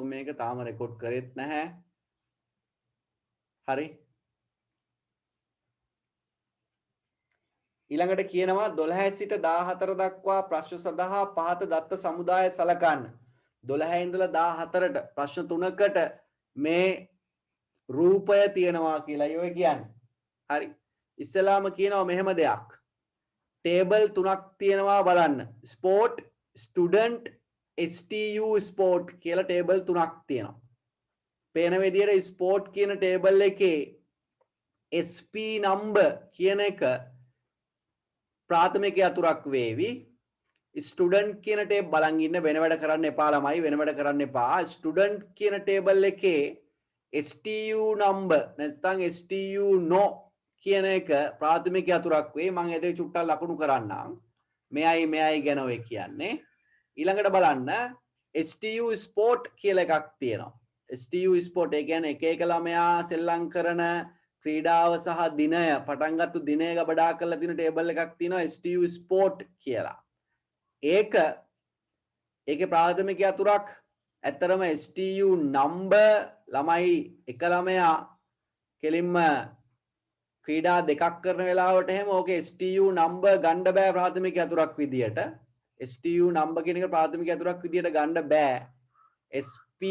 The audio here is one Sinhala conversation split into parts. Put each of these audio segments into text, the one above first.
මේක තාම රෙකෝඩ් කරෙත් නැහැ. හරි. ඊළඟට කියනවා 12 සිට 14 දක්වා ප්‍රශ්න සඳහා පහත දත්ත සමුදාය සලකන්න. 12 ඉඳලා 14ට ප්‍රශ්න 3කට මේ රූපය තියෙනවා කියලා ඔය කියන්නේ. හරි. ඉස්සලාම කියනවා මෙහෙම දෙයක්. ටේබල් 3ක් තියෙනවා බලන්න. ස්පෝර්ට්, ස්ටුඩන්ට්, STU ස්පෝර්ට් කියලා ටේබල් 3ක් තියෙනවා. පේන විදිහට ස්පෝර්ට් කියන ටේබල් එකේ SP නම්බර් කියන එක ප්‍රාථමික යතුරක් වේවි. ස්ටුඩන්ට් කියන ටේබල් බලන් ඉන්න වෙන වැඩ කරන්න එපා ළමයි වෙන වැඩ කරන්න එපා. ස්ටුඩන්ට් කියන ටේබල් එකේ STU නම්බර් නැත්නම් STU no කියන එක ප්‍රාථමික යතුරක් වේ. මම ඒක චුට්ටක් ලකුණු කරන්නම්. මෙයයි ගැන ඔය කියන්නේ. ඊළඟට බලන්න STU ස්පෝර්ට් කියලා එකක් තියෙනවා. STU ස්පෝර්ට් ඒ කියන්නේ එක එක ළමයා සෙල්ලම් කරන ක්‍රීඩාව සහ දිනය පටන් ගත්ත දිනය ගබඩා කරලා තියෙන ටේබල් එකක් තියෙනවා STU ස්පෝර්ට් කියලා. ඒකේ ප්‍රාථමික යතුරක් ඇත්තරම STU නම්බර් ළමයි එක ළමයා කෙලින්ම ක්‍රීඩා දෙකක් කරන වෙලාවට එහෙම ඕකේ STU නම්බර් ගන්න බෑ ප්‍රාථමික යතුරක් විදියට. STU නම්බර් කියන එක ප්‍රාථමික යතුරක් විදියට ගන්න බෑ. SP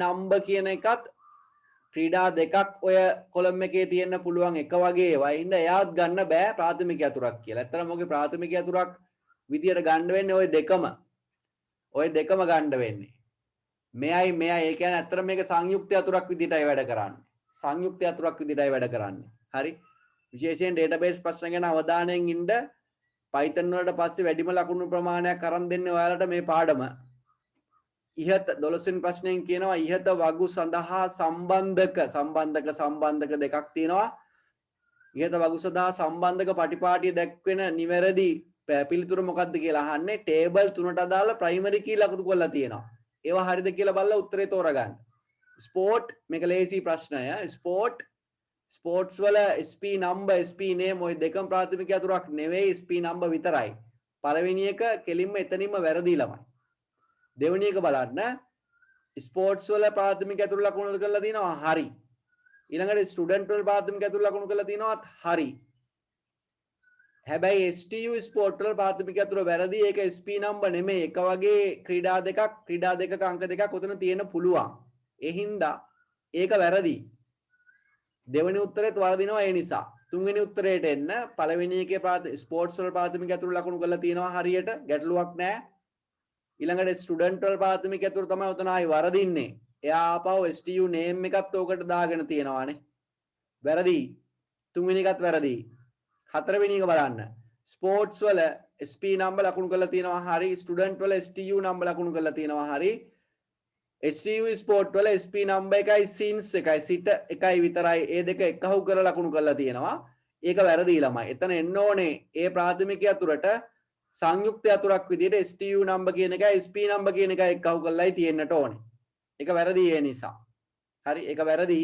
නම්බර් කියන එකත් ක්‍රීඩා දෙකක් ඔය කොලම් එකේ තියෙන්න පුළුවන් එක වගේ ඒවා. ඉතින් එයාත් ගන්න බෑ ප්‍රාථමික යතුරක් කියලා. ඇත්තටම ඔගේ ප්‍රාථමික යතුරක් විදියට ගන්න වෙන්නේ ওই දෙකම. ওই දෙකම ගන්න වෙන්නේ. මෙයයි ඒ කියන්නේ ඇත්තටම මේක සංයුක්ත යතුරක් විදියටයි වැඩ කරන්නේ. සංයුක්ත යතුරක් විදියටයි වැඩ කරන්නේ. හරි. විශේෂයෙන් database ප්‍රශ්න ගැන අවධානයෙන් ඉන්න. Python වලට පස්සේ වැඩිම ලකුණු ප්‍රමාණයක් අරන් දෙන්නේ ඔයාලට මේ පාඩම. ඉහත 12 වෙනි ප්‍රශ්නයෙන් කියනවා ඉහත වගු සඳහා සම්බන්ධක දෙකක් තියෙනවා. ඉහත වගු සඳහා සම්බන්ධක පටිපාටිය දැක්වෙන නිවැරදි පිළිතුර මොකක්ද කියලා අහන්නේ. ටේබල් 3ට අදාළ ප්‍රයිමරි කී ලකුණු කරලා තියෙනවා. ඒවා හරිද කියලා බලලා උත්තරේ තෝරගන්න. ස්පෝර්ට් මේක ලේසි ප්‍රශ්නය. ස්පෝර්ට්ස් වල SP නම්බර් SP නේම් ඔය දෙකම ප්‍රාථමික යතුරක් නෙවෙයි SP නම්බර් විතරයි. පළවෙනි එක කෙලින්ම එතනින්ම වැරදි ළමයි. දෙවෙනි එක බලන්න ස්පෝර්ට්ස් වල ප්‍රාථමික යතුරු ලකුණු කරලා තිනවා හරි. ඊළඟට ස්ටුඩන්ට් වල ප්‍රාථමික යතුරු ලකුණු කරලා තිනවත් හරි. හැබැයි STU ස්පෝර්ට් වල ප්‍රාථමික යතුරු වැරදි. ඒක SP නම්බර් නෙමෙයි. එක වගේ ක්‍රීඩා දෙකක අංක දෙකක් උතන තියෙන්න පුළුවන්. ඒ හින්දා ඒක වැරදි. දෙවෙනි උත්තරේත් වරදිනවා ඒ නිසා. තුන්වෙනි උත්තරේට එන්න පළවෙනි එකේ ස්පෝර්ට්ස් වල ප්‍රාථමික යතුරු ලකුණු කරලා තිනවා හරියට ගැටලුවක් නැහැ. ඊළඟට ස්ටුඩන්ට් වල ප්‍රාථමික යතුරු තමයි උතන ආයි වරදින්නේ. එයා ආපහු STU නේම් එකත් ඕකට දාගෙන තියෙනවානේ. වැරදි. තුන්වෙනි එකත් වැරදි. හතරවෙනි එක බලන්න. ස්පෝර්ට්ස් වල SP නම්බර් ලකුණු කරලා තියෙනවා හරි. ස්ටුඩන්ට් වල STU නම්බර් ලකුණු කරලා තියෙනවා හරි. STU ස්පෝර්ට් වල SP නම්බර් එකයි සින්ස් එකයි සිට එකයි විතරයි. ඒ දෙක එකහුව කරලා ලකුණු කරලා තියෙනවා. ඒක වැරදි ළමයි. එතන එන්න ඕනේ ඒ ප්‍රාථමික යතුරට සංයුක්ත යතුරක් විදිහට STU නම්බර් කියන එකයි SP නම්බර් කියන එකයි එකහුව කරලායි තියෙන්නට ඕනේ. ඒක වැරදි ඒ නිසා. හරි ඒක වැරදි.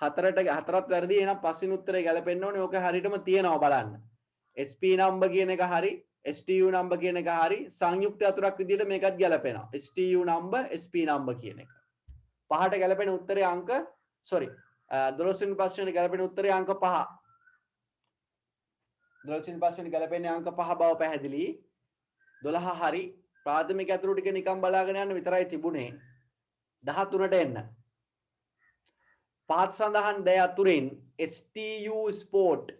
හතරත් වැරදි. එහෙනම් පස්වෙනි උත්තරේ ගැලපෙන්න ඕනේ. ඕක හරියටම තියෙනවා බලන්න. SP නම්බර් කියන එක හරි. STU නම්බර් කියන එක හරි. සංයුක්ත යතුරක් විදිහට මේකත් ගැලපෙනවා. STU නම්බර් SP නම්බර් කියන එක. පහට ගැලපෙන උත්තරේ අංක 12 වෙනි ප්‍රශ්නෙට ගැලපෙන උත්තරේ අංක 5. 12 වෙනි ප්‍රශ්නෙට ගැලපෙන්නේ අංක 5 බව පැහැදිලි. 12 හරි. ප්‍රාථමික යතුරු ටික නිකන් බලාගෙන යන්න විතරයි තිබුණේ. 13ට එන්න. පහත් සඳහන් දෙය අතුරින් STU ස්පෝර්ට්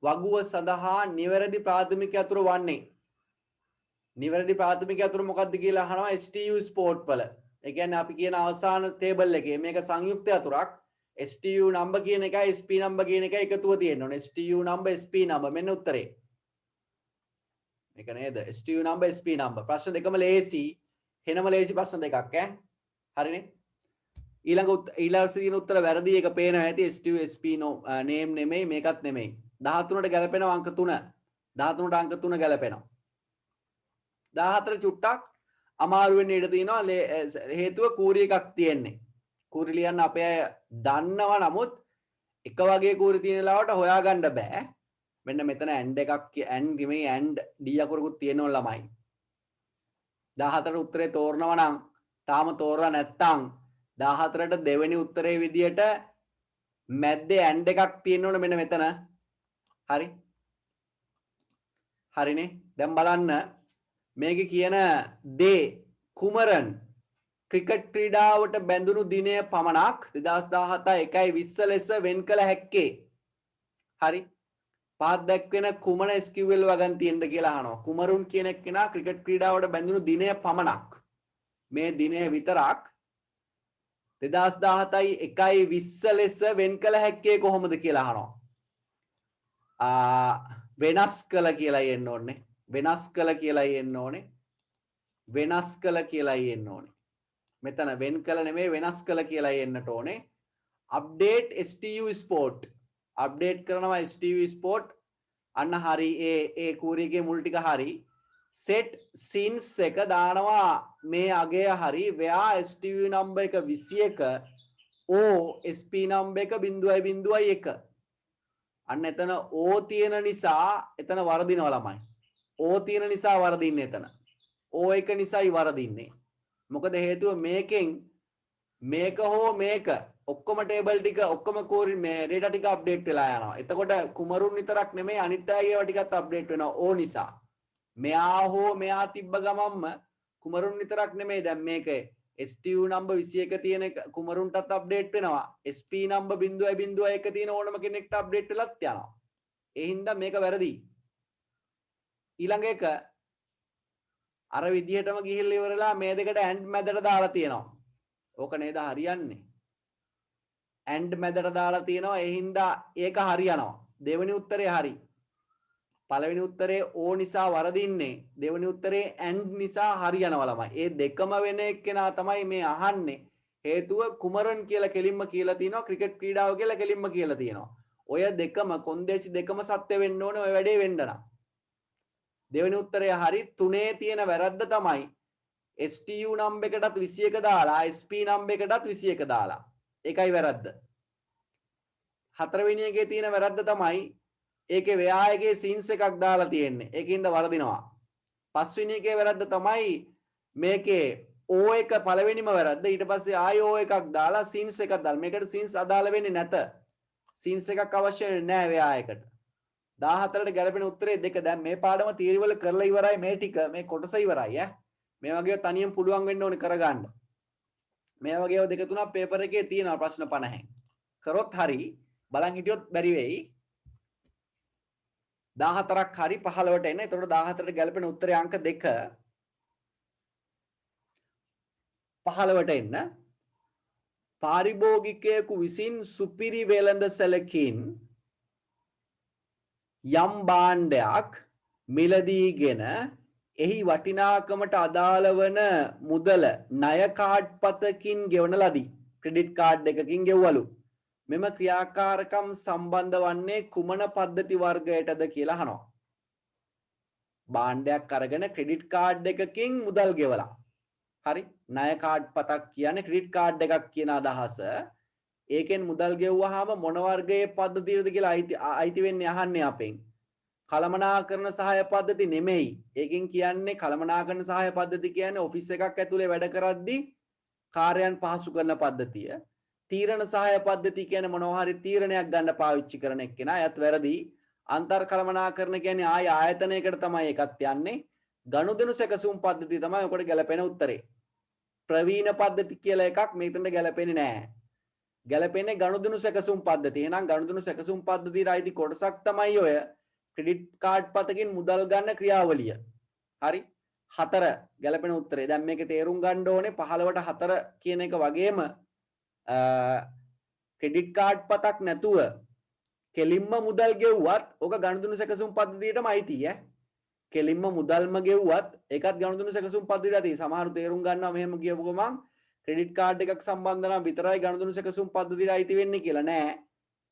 වගුව සඳහා නිවැරදි ප්‍රාථමික යතුරු වන්නේ. නිවැරදි ප්‍රාථමික යතුරු මොකක්ද කියලා අහනවා STU ස්පෝර්ට් වල. ඒ කියන්නේ අපි කියන අවසාන ටේබල් එකේ මේක සංයුක්ත යතුරක්. STU නම්බර් කියන එකයි SP නම්බර් කියන එකයි එකතුව තියෙන්න ඕනේ. STU නම්බර් SP නම්බර් මෙන්න උත්තරේ. මේක නේද? STU number SP number. ප්‍රශ්න දෙකම ලේසි. හෙනම ලේසි ප්‍රශ්න දෙකක් ඈ. හරිනේ? ඊළඟ තියෙන උත්තර වැරදි. ඒක පේනවා ඇති. STU SP නේම් නෙමෙයි මේකත් නෙමෙයි. 13ට ගැලපෙනවා අංක 3. 13ට අංක 3 ගැලපෙනවා. 14 චුට්ටක් අමාරු වෙන්න ඉඩ තියෙනවා. හේතුව කූරි එකක් තියෙන්නේ. කූරි ලියන්න අපේ අය දන්නවා. නමුත් එක වගේ කූරි තියෙන ලාවට හොයාගන්න බෑ. මෙන්න මෙතන ඇන්ඩ් එකක් ඇන්ඩ් නෙමෙයි ඇන්ඩ් D අකුරකුත් තියෙනවා ළමයි. 14 උත්තරේ තෝරනවා නම් තාම තෝරලා නැත්තම් 14ට දෙවෙනි උත්තරේ විදියට මැද්දේ ඇන්ඩ් එකක් තියෙන්න ඕනේ මෙන්න මෙතන. හරි. හරිනේ. දැන් බලන්න මේකේ කියන දේ කුමරන් ක්‍රිකට් ක්‍රීඩාවට බැඳුණු දිනය පමණක් 2017 1:20 ලෙස වෙන් කළ හැක්කේ. හරි. පහත් දැක්වෙන කුමන SQL වගන් තියෙන්න කියලා අහනවා. කුමරුන් කියන කෙනා ක්‍රිකට් ක්‍රීඩාවට බැඳුණු දිනය පමණක්. මේ දිනය විතරක් 2017 1:20 ලෙස වෙන් කළ හැක්කේ කොහොමද කියලා අහනවා. වෙනස් කළ කියලා එන්න ඕනේ. වෙනස් කළ කියලා එන්න ඕනේ. වෙනස් කළ කියලා එන්න ඕනේ. මෙතන වෙන් කළ නෙමෙයි වෙනස් කළ කියලා එන්නට ඕනේ. Update STU sport. අප්ඩේට් කරනවා STU sport. අන්න හරි ඒ කූරියගේ මුල් ටික හරි. set scenes එක දානවා මේ අගය හරි. where STU number එක 21 o SP number එක 0.01. අන්න එතන o තියෙන නිසා එතන වරදිනවා ළමයි. o තියෙන නිසා වරදින්නේ එතන. o එක නිසායි වරදින්නේ. මොකද හේතුව මේකෙන් මේක හෝ මේක ඔක්කොම ටේබල් ටික ඔක්කොම කෝරි මේ data ටික අප්ඩේට් වෙලා යනවා. එතකොට කුමරුන් විතරක් නෙමෙයි අනිත් අයගේ ඒවා ටිකත් අප්ඩේට් වෙනවා ඕ නිසා. මෙයා හෝ මෙයා තිබ්බ ගමන්ම කුමරුන් විතරක් නෙමෙයි දැන් මේක STU number 21 තියෙන එක කුමරුන්ටත් අප්ඩේට් වෙනවා. SP number 0.01 තියෙන ඕනම කෙනෙක්ට අප්ඩේට් වෙලත් යනවා. ඒ හින්දා මේක වැරදි. ඊළඟ එක අර විදිහටම ගිහිල්ලා ඉවරලා මේ දෙකට ඇන්ඩ් මැදට දාලා තියෙනවා. ඕක නේද හරියන්නේ. ඇන්ඩ් මැදට දාලා තියෙනවා. ඒ හින්දා ඒක හරියනවා. දෙවෙනි උත්තරේ හරි. පළවෙනි උත්තරේ ඕ නිසා වරදින්නේ. දෙවෙනි උත්තරේ ඇන්ඩ් නිසා හරියනවා ළමයි. ඒ දෙකම වෙන එක්කෙනා තමයි මේ අහන්නේ. හේතුව කුමරන් කියලා කෙලින්ම කියලා තියෙනවා. ක්‍රිකට් ක්‍රීඩාව කියලා කෙලින්ම කියලා තියෙනවා. ඔය දෙකම කොන්දේසි දෙකම සත්‍ය වෙන්න ඕනේ ඔය වැඩේ වෙන්න නම්. දෙවෙනි උත්තරය හරි. තුනේ තියෙන වැරද්ද තමයි STU number එකටත් 21 දාලා SP number එකටත් 21 දාලා. ඒකයි වැරද්ද. හතරවෙනි එකේ තියෙන වැරද්ද තමයි ඒකේ ව්‍යායකයේ සීන්ස් එකක් දාලා තියෙන්නේ. ඒකින්ද වරදිනවා. පස්වෙනි එකේ වැරද්ද තමයි මේකේ O එක පළවෙනිම වැරද්ද. ඊට පස්සේ ආයි O එකක් දාලා සීන්ස් එකක් දාලා. මේකට සීන්ස් අදාළ වෙන්නේ නැත. සීන්ස් එකක් අවශ්‍ය නැහැ ව්‍යායකට. 14ට ගැලපෙන උත්තරේ දෙක. දැන් මේ පාඩම තියරි වල කරලා ඉවරයි මේ ටික. මේ කොටස ඉවරයි ඈ. මේ වගේ තනියෙන් පුළුවන් වෙන්න ඕනේ කරගන්න. මේ වගේ දෙක තුනක් පේපර් එකේ තියෙනවා ප්‍රශ්න 50. කරොත් හරි බලන් හිටියොත් බැරි වෙයි. 14ක් හරි 15ට එන්න. එතකොට 14ට ගැලපෙන උත්තරේ අංක 2. 15ට එන්න. පාරිභෝගිකයෙකු විසින් සුපිරි වෙළඳ සැලකින් යම් භාණ්ඩයක් මිලදීගෙන එහි වටිනාකමට අදාළ වන මුදල ණය කාඩ් පතකින් ගෙවන ලදී. ක්‍රෙඩිට් කාඩ් එකකින් ගෙවවලු. මෙම ක්‍රියාකාරකම් සම්බන්ධ වන්නේ කුමන පද්ධති වර්ගයටද කියලා අහනවා. භාණ්ඩයක් අරගෙන ක්‍රෙඩිට් කාඩ් එකකින් මුදල් ගෙවලා. හරි. ණය කාඩ් පතක් කියන්නේ ක්‍රෙඩිට් කාඩ් එකක් කියන අදහස. ඒකෙන් මුදල් ගෙවුවාම මොන වර්ගයේ පද්ධතියද කියලා අයිති වෙන්නේ අහන්නේ අපෙන්. කළමනාකරන සහාය පද්ධති නෙමෙයි. ඒකෙන් කියන්නේ කළමනාකරන සහාය පද්ධති කියන්නේ ඔෆිස් එකක් ඇතුලේ වැඩ කරද්දී කාර්යයන් පහසු කරන පද්ධතිය. තීරණ සහාය පද්ධති කියන්නේ මොනවා හරි තීරණයක් ගන්න පාවිච්චි කරන එක්කෙනා. එයත් වැරදි. අන්තර් කළමනාකරන කියන්නේ ආය ආයතනයකට තමයි එකක් යන්නේ. ගනුදෙනු සැකසුම් පද්ධතිය තමයි ඔකට ගැලපෙන උත්තරේ. ප්‍රවීණ පද්ධති කියලා එකක් මේකට ගැලපෙන්නේ නැහැ. ගැලපෙන්නේ ගනුදෙනු සැකසුම් පද්ධතිය. එහෙනම් ගනුදෙනු සැකසුම් පද්ධතියට අයිති කොටසක් තමයි ඔය ක්‍රෙඩිට් කාඩ් පතකින් මුදල් ගන්න ක්‍රියාවලිය. හරි. 4 ගැලපෙන උත්තරේ. දැන් මේකේ තේරුම් ගන්න ඕනේ 15ට 4 කියන එක වගේම ක්‍රෙඩිට් කාඩ් පතක් නැතුව කෙලින්ම මුදල් ගෙව්වත් ඔක ගනුදෙනු සැකසුම් පද්ධතියටම අයිතියි ඈ. කෙලින්ම මුදල්ම ගෙව්වත් ඒකත් ගනුදෙනු සැකසුම් පද්ධතියට අයිතියි. සමහරු තේරුම් ගන්නවා මෙහෙම කියපු ගමන් ක්‍රෙඩිට් කාඩ් එකක් සම්බන්ධ නම් විතරයි ගනුදෙනු සැකසුම් පද්ධතියට අයිති වෙන්නේ කියලා නෑ.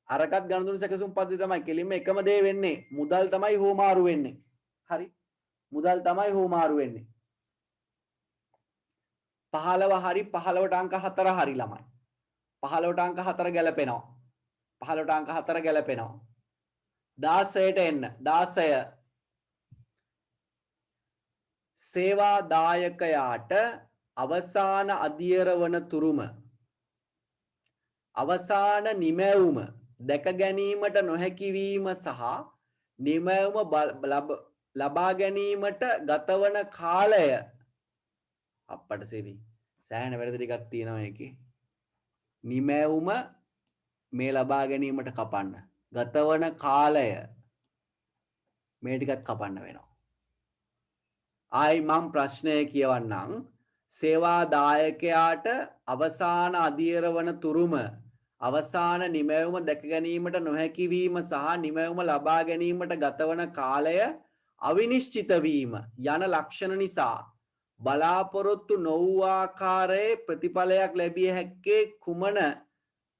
අරකට ගනුදෙනු සැකසුම් පද්ධතිය තමයි කෙලින්ම එකම දේ වෙන්නේ. මුදල් තමයි හෝමාරු වෙන්නේ. හරි. මුදල් තමයි හෝමාරු වෙන්නේ. 15 හරි 15ට අංක 4 හරි ළමයි. 15ට අංක 4 ගැලපෙනවා. 15ට අංක 4 ගැලපෙනවා. 16ට එන්න. 16 සේවා දායකයාට අවසාන අදියර වන තුරුම අවසාන නිමැවුම දැක ගැනීමට නොහැකි වීම සහ නිමැවුම ලබා ගැනීමට ගතවන කාලය අපට සිරි සෑහෙන වැරදි ටිකක් තියෙනවා ඒකේ. නිමැවුම මේ ලබා ගැනීමට කපන්න ගතවන කාලය මේ ටිකත් කපන්න වෙනවා. ආයි මම ප්‍රශ්නය කියවන්නම්. සේවා දායකයාට අවසාන අදියර වන තුරුම අවසාන නිමැවුම දැක ගැනීමට නොහැකි වීම සහ නිමැවුම ලබා ගැනීමට ගතවන කාලය අවිනිශ්චිත වීම යන ලක්ෂණ නිසා බලාපොරොත්තු නොවූ ආකාරයේ ප්‍රතිඵලයක් ලැබිය හැක්කේ කුමන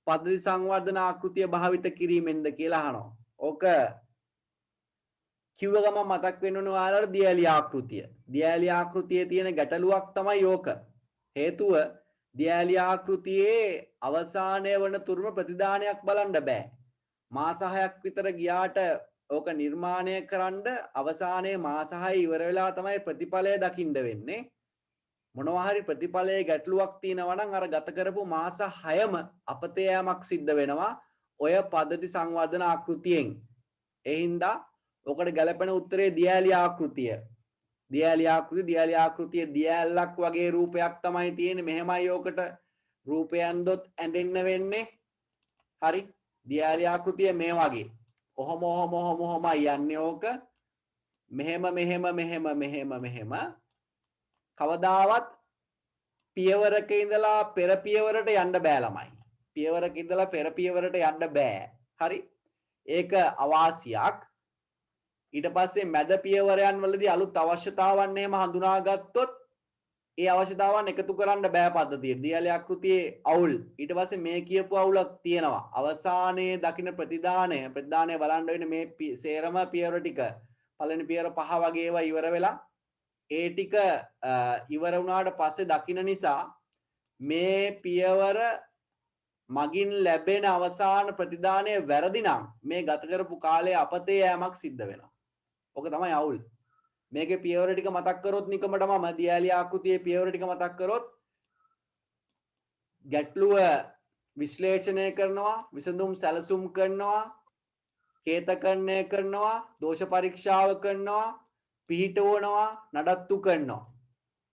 පද්ධති සංවර්ධන ආකෘතිය භාවිත කිරීමෙන්ද කියලා අහනවා. ඕක කිව්ව ගමන් මතක් වෙන්න ඕන ඔයාලට දියැලි ආකෘතිය. දියැලි ආකෘතියේ තියෙන ගැටලුවක් තමයි ඕක. හේතුව දියැලි ආකෘතියේ අවසානය වන තුරුම ප්‍රතිදානයක් බලන්න බෑ. මාස 6ක් විතර ගියාට ඕක නිර්මාණය කරන්න අවසානයේ මාස 6 ඉවර වෙලා තමයි ප්‍රතිඵලය දකින්න වෙන්නේ. මොනවා හරි ප්‍රතිඵලයේ ගැටලුවක් තියෙනවා නම් අර ගත කරපු මාස 6ම අපතේ යෑමක් සිද්ධ වෙනවා ඔය පද්ධති සංවර්ධන ආකෘතියෙන්. ඒ හින්දා ඔකට ගැලපෙන උත්තරේ දියැලි ආකෘතිය. දියැලි ආකෘතිය දියැලක් වගේ රූපයක් තමයි තියෙන්නේ. මෙහෙමයි ඕකට රූපය ඇන්දොත් ඇඳෙන්න වෙන්නේ. හරි. දියැලි ආකෘතිය මේ වගේ. ඔහොම යන්නේ ඕක. මෙහෙම කවදාවත් පියවරක ඉඳලා පෙර පියවරට යන්න බෑ ළමයි. පියවරක ඉඳලා පෙර පියවරට යන්න බෑ. හරි. ඒක අවාසියක්. ඊට පස්සේ මැද පියවරයන් වලදී අලුත් අවශ්‍යතාවන් එහෙම හඳුනාගත්තොත් ඒ අවශ්‍යතාවන් එකතු කරන්න බෑ පද්ධතියේ. දියැලි ආකෘතියේ අවුල්. ඊට පස්සේ මේ කියපු අවුලක් තියෙනවා. අවසානයේ දකින්න ප්‍රතිදානය බලන්න වෙන්නේ මේ සේරම පියවර ටික. පළවෙනි පියවර 5 වගේ ඒවා ඉවර වෙලා ඒ ටික ඉවර වුණාට පස්සේ දකින්න නිසා මේ පියවර මගින් ලැබෙන අවසාන ප්‍රතිදානය වැරදි නම් මේ ගත කරපු කාලයේ අපතේ යෑමක් සිද්ධ වෙනවා. ඔක තමයි අවුල්. මේකේ පියවර ටික මතක් කරොත් නිකමටම දියැලි ආකෘතියේ පියවර ටික මතක් කරොත් ගැටලුව විශ්ලේෂණය කරනවා, විසඳුම් සැලසුම් කරනවා, කේතකරණය කරනවා, දෝෂ පරීක්ෂාව කරනවා, පිහිටවනවා, නඩත්තු කරනවා.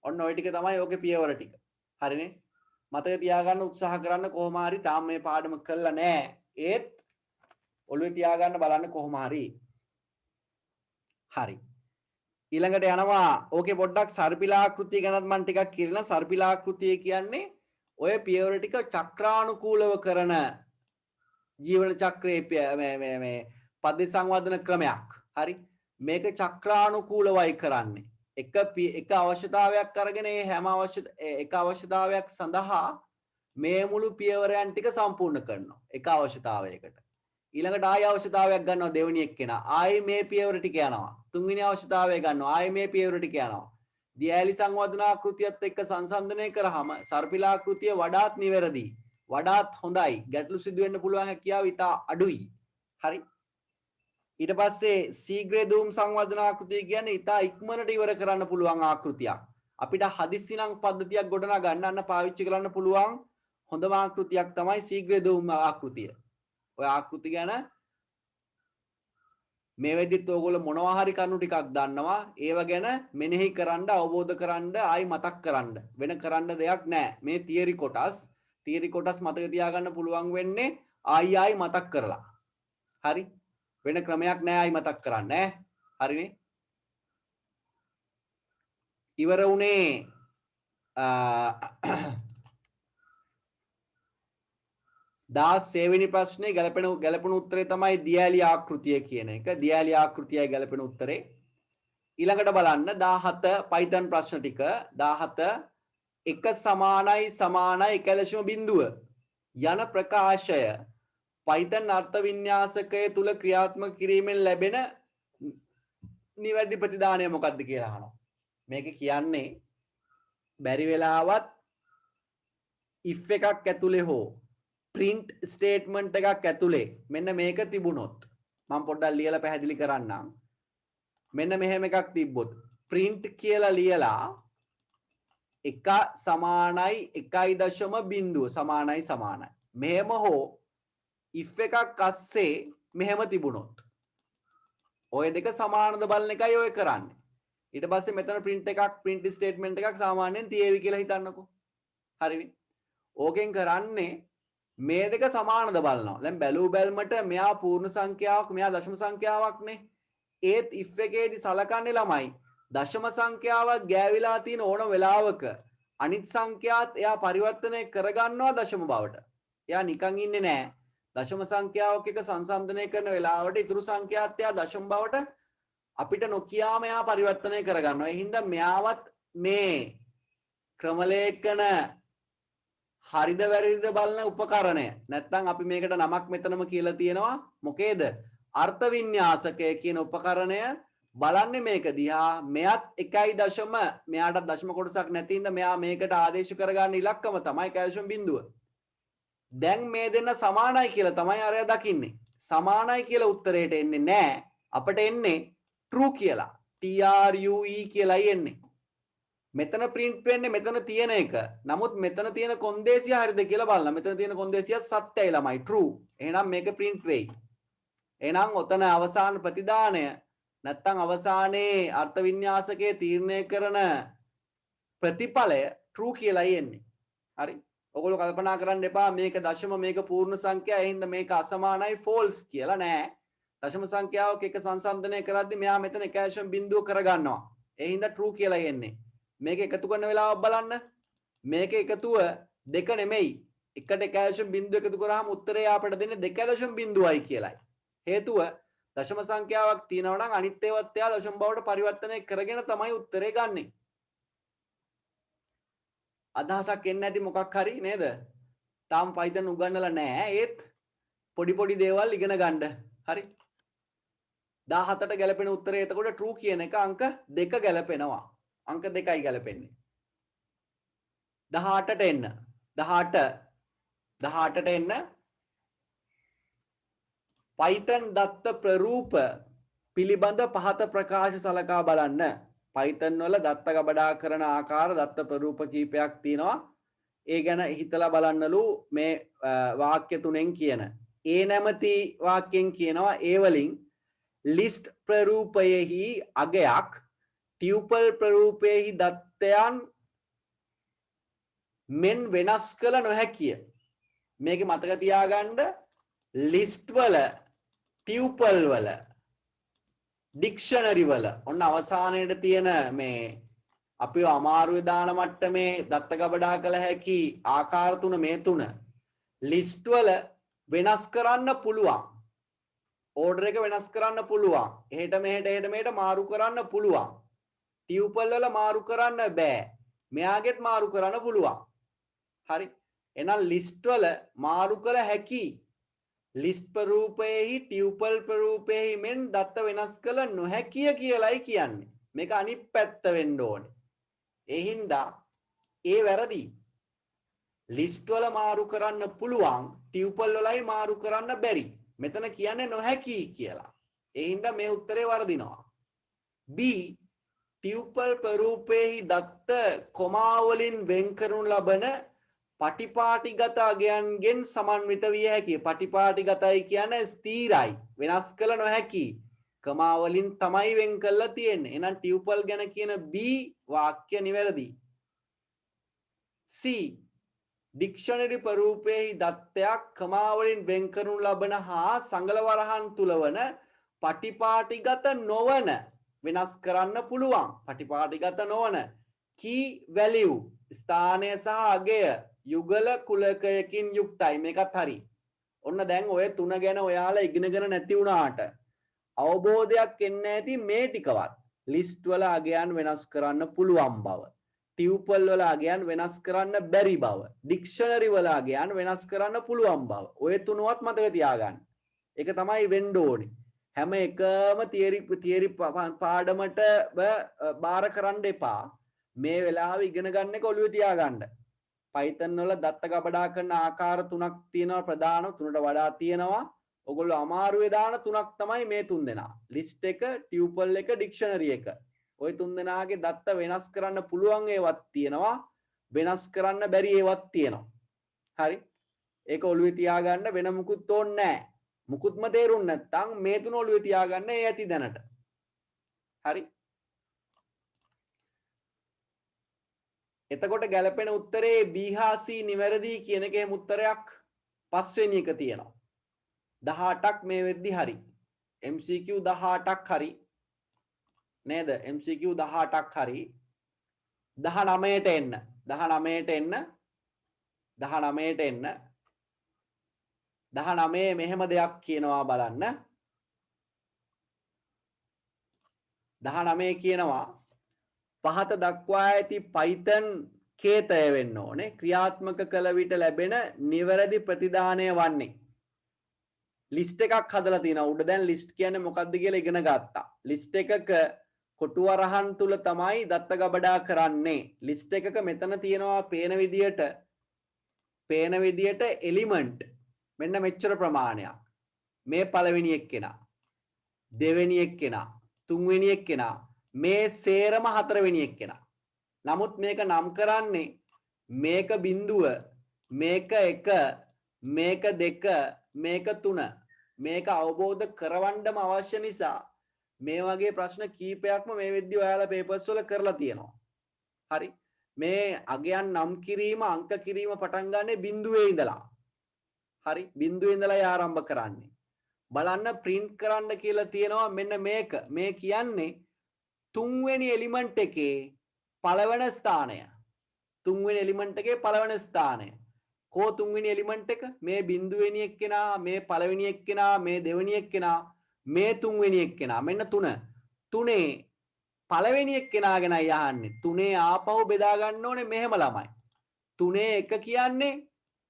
ඔන්න ওই ටික තමයි ඔගේ පියවර ටික. හරිනේ? මතක තියාගන්න උත්සාහ කරන්න කොහොම හරි තාම මේ පාඩම කළා නෑ. ඒත් ඔළුවේ තියාගන්න බලන්න කොහොම හරි. හරි. ඊළඟට යනවා ඕකේ පොඩ්ඩක් සර්පිලාකෘතිය ගැනත් මම ටිකක් කියනවා. සර්පිලාකෘතිය කියන්නේ ඔය පියවර ටික චක්‍රානුකූලව කරන ජීවන චක්‍රයේ මේ පද්ධති සංවර්ධන ක්‍රමයක්. හරි. මේක චක්‍රානුකූලවයි කරන්නේ. එක අවශ්‍යතාවයක් අරගෙන ඒ හැම අවශ්‍යතාවයක් සඳහා මේ මුළු පියවරයන් ටික සම්පූර්ණ කරනවා. එක අවශ්‍යතාවයකට. ඊළඟට ආය අවශ්‍යතාවයක් ගන්නවා දෙවෙනි එක්කෙනා. ආයේ මේ පියවර ටික යනවා. තුන්වෙනි අවශ්‍යතාවය ගන්නවා. ආයේ මේ පියවර ටික යනවා. දියැලි සංවර්ධන ආකෘතියත් එක්ක සංසන්දනය කරාම සර්පිලාකෘතිය වඩාත් නිවැරදි. වඩාත් හොඳයි. ගැටලු සිදු වෙන්න පුළුවන් හැකියාව ඉතා අඩුයි. හරි. ඊට පස්සේ ශීඝ්‍ර දූම් සංවර්ධන ආකෘතිය කියන්නේ ඉතා ඉක්මනට ඉවර කරන්න පුළුවන් ආකෘතියක්. අපිට හදිස්සි නම් පද්ධතියක් ගොඩනගා ගන්න පාවිච්චි කරන්න පුළුවන් හොඳම ආකෘතියක් තමයි ශීඝ්‍ර දූම් ආකෘතිය. ඔය ආකෘති ගැන මේ වෙද්දිත් ඕගොල්ලෝ මොනවා හරි කරුණු ටිකක් දන්නවා. ඒව ගැන මෙනෙහි කරන්න, අවබෝධ කරන්න, ආයි මතක් කරන්න. වෙන කරන්න දෙයක් නැහැ. මේ තියරි කොටස් මතක තියාගන්න පුළුවන් වෙන්නේ ආයි මතක් කරලා. හරි? වෙන ක්‍රමයක් නැහැ ආයි මතක් කරන්න ඈ. හරිනේ? ඉවර උනේ 16 වෙනි ප්‍රශ්නේ ගැලපෙන උත්තරේ තමයි දියැලි ආකෘතිය කියන එක. දියැලි ආකෘතියයි ගැලපෙන උත්තරේ. ඊළඟට බලන්න 17 Python ප්‍රශ්න ටික 17 එක සමානයි එකලෙෂම බිඳුව යන ප්‍රකාශය Python අර්ථ වින්‍යාසකයේ තුල ක්‍රියාත්මක කිරීමෙන් ලැබෙන නිවැරදි ප්‍රතිදානය මොකක්ද කියලා අහනවා. මේක කියන්නේ බැරි වෙලාවත් if එකක් ඇතුලේ හෝ print statement එකක් ඇතුලේ මෙන්න මේක තිබුණොත් මම පොඩ්ඩක් ලියලා පැහැදිලි කරන්නම්. මෙන්න මෙහෙම එකක් තිබ්බොත් print කියලා ලියලා එක සමානයි 1.0 සමානයි. මෙහෙම හෝ if එකක් අස්සේ මෙහෙම තිබුණොත් ඔය දෙක සමානද බලන එකයි ඔය කරන්නේ. ඊට පස්සේ මෙතන print statement එකක් සාමාන්‍යයෙන් තියේවි කියලා හිතන්නකෝ. හරිනේ. ඕකෙන් කරන්නේ මේ දෙක සමානද බලනවා. දැන් බැලූ බැල්මට මෙයා පූර්ණ සංඛ්‍යාවක් මෙයා දශම සංඛ්‍යාවක්නේ. ඒත් if එකේදී සලකන්නේ ළමයි දශම සංඛ්‍යාවක් ගෑවිලා තියෙන ඕන වෙලාවක අනිත් සංඛ්‍යාත් එයා පරිවර්තනය කරගන්නවා දශම බවට. එයා නිකන් ඉන්නේ නැහැ. දශම සංඛ්‍යාවක් එක සංසන්දනය කරන වෙලාවට ඉතුරු සංඛ්‍යාත් එයා දශම බවට අපිට නොකියාම එයා පරිවර්තනය කරගන්නවා. ඒ හින්දා මෙයාවත් මේ ක්‍රමලේඛන හරිද වැරදිද බලන උපකරණය. නැත්නම් අපි මේකට නමක් මෙතනම කියලා තියෙනවා. මොකේද? අර්ථ වින්‍යාසකය කියන උපකරණය බලන්නේ මේක දිහා. මෙයත් 1. මෙයාට දශම කොටසක් නැති හින්දා මෙයා මේකට ආදේශ කරගන්න ඉලක්කම තමයි කැල්සියම් බිඳුව. දැන් මේ දෙන්න සමානයි කියලා තමයි අරයා දකින්නේ. සමානයි කියලා උත්තරේට එන්නේ නැහැ. අපිට එන්නේ true කියලා. TRUE කියලායි එන්නේ. මෙතන print වෙන්නේ මෙතන තියෙන එක. නමුත් මෙතන තියෙන කොන්දේසිය හරිද කියලා බලන්න. මෙතන තියෙන කොන්දේසිය සත්‍යයි ළමයි true. එහෙනම් මේක print වෙයි. එහෙනම් ඔතන අවසාන ප්‍රතිදානය නැත්තම් අවසානයේ අර්ථ වින්‍යාසකයේ තීරණය කරන ප්‍රතිඵලය true කියලායි එන්නේ. හරි. ඔයගොල්ලෝ කල්පනා කරන්න එපා මේක දශම මේක පූර්ණ සංඛ්‍යා ඒ හින්දා මේක අසමානයි false කියලා නෑ. දශම සංඛ්‍යාවක එක සංසන්දනය කරද්දි මෙයා මෙතන කැල්සියම් බිඳුව කරගන්නවා. ඒ හින්දා true කියලා එන්නේ. මේක එකතු කරන වෙලාවක් බලන්න. මේක එකතුව දෙක නෙමෙයි. එකට කැල්සියම් බිඳුව එකතු කරාම උත්තරය අපිට දෙන්නේ 2.0යි කියලායි. හේතුව දශම සංඛ්‍යාවක් තියෙනවා නම් අනිත් ඒවාත් එයා දශම බවට පරිවර්තනය කරගෙන තමයි උත්තරේ ගන්නෙ. අදහසක් එන්නේ නැති මොකක් හරි නේද? තාම Python උගන්නලා නැහැ. ඒත් පොඩි දේවල් ඉගෙන ගන්න. හරි. 17ට ගැලපෙන උත්තරේ එතකොට true කියන එක අංක 2 ගැලපෙනවා. අංක 2යි ගැලපෙන්නේ. 18ට එන්න. 18ට එන්න. Python දත්ත ප්‍රරූප පිළිබඳ පහත ප්‍රකාශ සලකා බලන්න. Python වල දත්ත ගබඩා කරන ආකාර දත්ත ප්‍රරූප කීපයක් තියෙනවා. ඒ ගැන හිතලා බලන්නලු මේ වාක්‍ය තුනෙන් කියන. ඒ නැමැති වාක්‍යයෙන් කියනවා ඒ වලින් list ප්‍රරූපයෙහි අගයක් tuple ප්‍රරූපයෙහි දත්තයන් මෙන් වෙනස් කළ නොහැකිය. මේක මතක තියාගන්න list වල tuple වල ඩික්ෂනරි වල ඔන්න අවසානයේට තියෙන මේ අපිව අමාරුවේ දාන මට්ටමේ දත්ත ගබඩා කළ හැකි ආකාර තුන මේ තුන ලිස්ට් වල වෙනස් කරන්න පුළුවන්. ඕඩර් එක වෙනස් කරන්න පුළුවන්. එහෙට මෙහෙට මාරු කරන්න පුළුවන්. ටියුපල් වල මාරු කරන්න බෑ. මෙයාගෙත් මාරු කරන්න පුළුවන්. හරි. එහෙනම් ලිස්ට් වල මාරු කළ හැකි ලිස්ට් ප්‍රරූපයෙහි ටියුපල් ප්‍රරූපයෙහි මෙන් දත්ත වෙනස් කළ නොහැකිය කියලායි කියන්නේ. මේක අනිත් පැත්ත වෙන්න ඕනේ. ඒ හින්දා ඒ වැරදි. ලිස්ට් වල මාරු කරන්න පුළුවන් ටියුපල් වලයි මාරු කරන්න බැරි. මෙතන කියන්නේ නොහැකි කියලා. ඒ හින්දා මේ උත්තරේ වරදිනවා. B ටියුපල් ප්‍රරූපයෙහි දත්ත කොමා වලින් වෙන් කරනු ලබන පටිපාටිගත අගයන්ගෙන් සමන්විත විය හැකිය. පටිපාටිගතයි කියන්නේ ස්ථිරයි. වෙනස් කළ නොහැකි. කමා වලින් තමයි වෙන් කරලා තියෙන්නේ. එහෙනම් ටියුපල් ගැන කියන B වාක්‍ය නිවැරදි. C ඩික්ෂනරි ප්‍රරූපයෙහි දත්තයක් කමා වලින් වෙන් කරනු ලබන හා සංගල වරහන් තුල වන පටිපාටිගත නොවන වෙනස් කරන්න පුළුවන්. පටිපාටිගත නොවන key value ස්ථානය සහ අගය යුගල කුලකයකින් යුක්තයි. මේකත් හරි. ඔන්න දැන් ඔය තුන ගැන ඔයාලා ඉගෙනගෙන නැති වුණාට අවබෝධයක් එන්නේ නැති මේ ටිකවත් ලිස්ට් වල අගයන් වෙනස් කරන්න පුළුවන් බව, ටියුපල් වල අගයන් වෙනස් කරන්න බැරි බව, ඩික්ෂනරි වල අගයන් වෙනස් කරන්න පුළුවන් බව. ඔය තුනවත් මතක තියාගන්න. ඒක තමයි වෙන්න ඕනේ. හැම එකම තියරි පාඩමට බාර කරන්න එපා. මේ වෙලාවේ ඉගෙන ගන්න එක ඔළුවේ තියාගන්න. Python වල දත්ත ගබඩා කරන ආකාර තුනක් තියෙනවා ප්‍රධාන තුනට වඩා තියෙනවා. ඔයගොල්ලෝ අමාරුවේ දාන තුනක් තමයි මේ තුන් දෙනා. ලිස්ට් එක, ටියුපල් එක, ඩික්ෂනරි එක. ওই තුන් දෙනාගේ දත්ත වෙනස් කරන්න පුළුවන් ඒවත් තියෙනවා. වෙනස් කරන්න බැරි ඒවත් තියෙනවා. හරි. ඒක ඔළුවේ තියාගන්න වෙන මුකුත් ඕනේ නැහැ. මුකුත්ම තේරුම් නැත්නම් මේ තුන ඔළුවේ තියාගන්න ඒ ඇති දැනට. හරි. එතකොට ගැලපෙන උත්තරේ B හා C නිවැරදි කියන එකේ උත්තරයක් පස්වෙනි එක තියෙනවා. 18ක් මේ වෙද්දි හරි. MCQ 18ක් හරි. නේද? MCQ 18ක් හරි. 19ට එන්න. 19ට එන්න. 19ට එන්න. 19 මෙහෙම දෙයක් කියනවා බලන්න. 19 කියනවා පහත දක්වා ඇති Python කේතය වෙන්න ඕනේ ක්‍රියාත්මක කළ විට ලැබෙන නිවැරදි ප්‍රතිදානය වන්නේ. ලිස්ට් එකක් හදලා තියෙනවා. උඩ දැන් ලිස්ට් කියන්නේ මොකක්ද කියලා ඉගෙන ගත්තා. ලිස්ට් එකක කොටු වරහන් තුල තමයි දත්ත ගබඩා කරන්නේ. ලිස්ට් එකක මෙතන තියෙනවා පේන විදියට එලිමන්ට් මෙන්න මෙච්චර ප්‍රමාණයක්. මේ පළවෙනි එක්කෙනා, දෙවෙනි එක්කෙනා, තුන්වෙනි එක්කෙනා, මේ සේරම හතරවෙනි එක්කෙනා. නමුත් මේක නම් කරන්නේ මේක බිඳුව, මේක 1, මේක 2, මේක 3. මේක අවබෝධ කරවන්නම අවශ්‍ය නිසා මේ වගේ ප්‍රශ්න කීපයක්ම මේ වෙද්දි ඔයාලා පේපර්ස් වල කරලා තියෙනවා. හරි. මේ අගයන් නම් කිරීම, අංක කිරීම පටන් ගන්නෙ බිඳුවේ ඉඳලා. හරි. බිඳුවේ ඉඳලා ආරම්භ කරන්නේ. බලන්න print කරන්න කියලා තියෙනවා මෙන්න මේක. මේ කියන්නේ තුන්වෙනි එලිමන්ට් එකේ පළවෙනි ස්ථානය. තුන්වෙනි එලිමන්ට් එකේ පළවෙනි ස්ථානය. කෝ තුන්වෙනි එලිමන්ට් එක? මේ බිඳුවෙනි එක්කෙනා, මේ පළවෙනි එක්කෙනා, මේ දෙවෙනි එක්කෙනා, මේ තුන්වෙනි එක්කෙනා. මෙන්න 3. 3 පළවෙනි එක්කෙනා ගැනයි අහන්නේ. 3 ආපහු බෙදා ගන්න ඕනේ මෙහෙම ළමයි. 3 1 කියන්නේ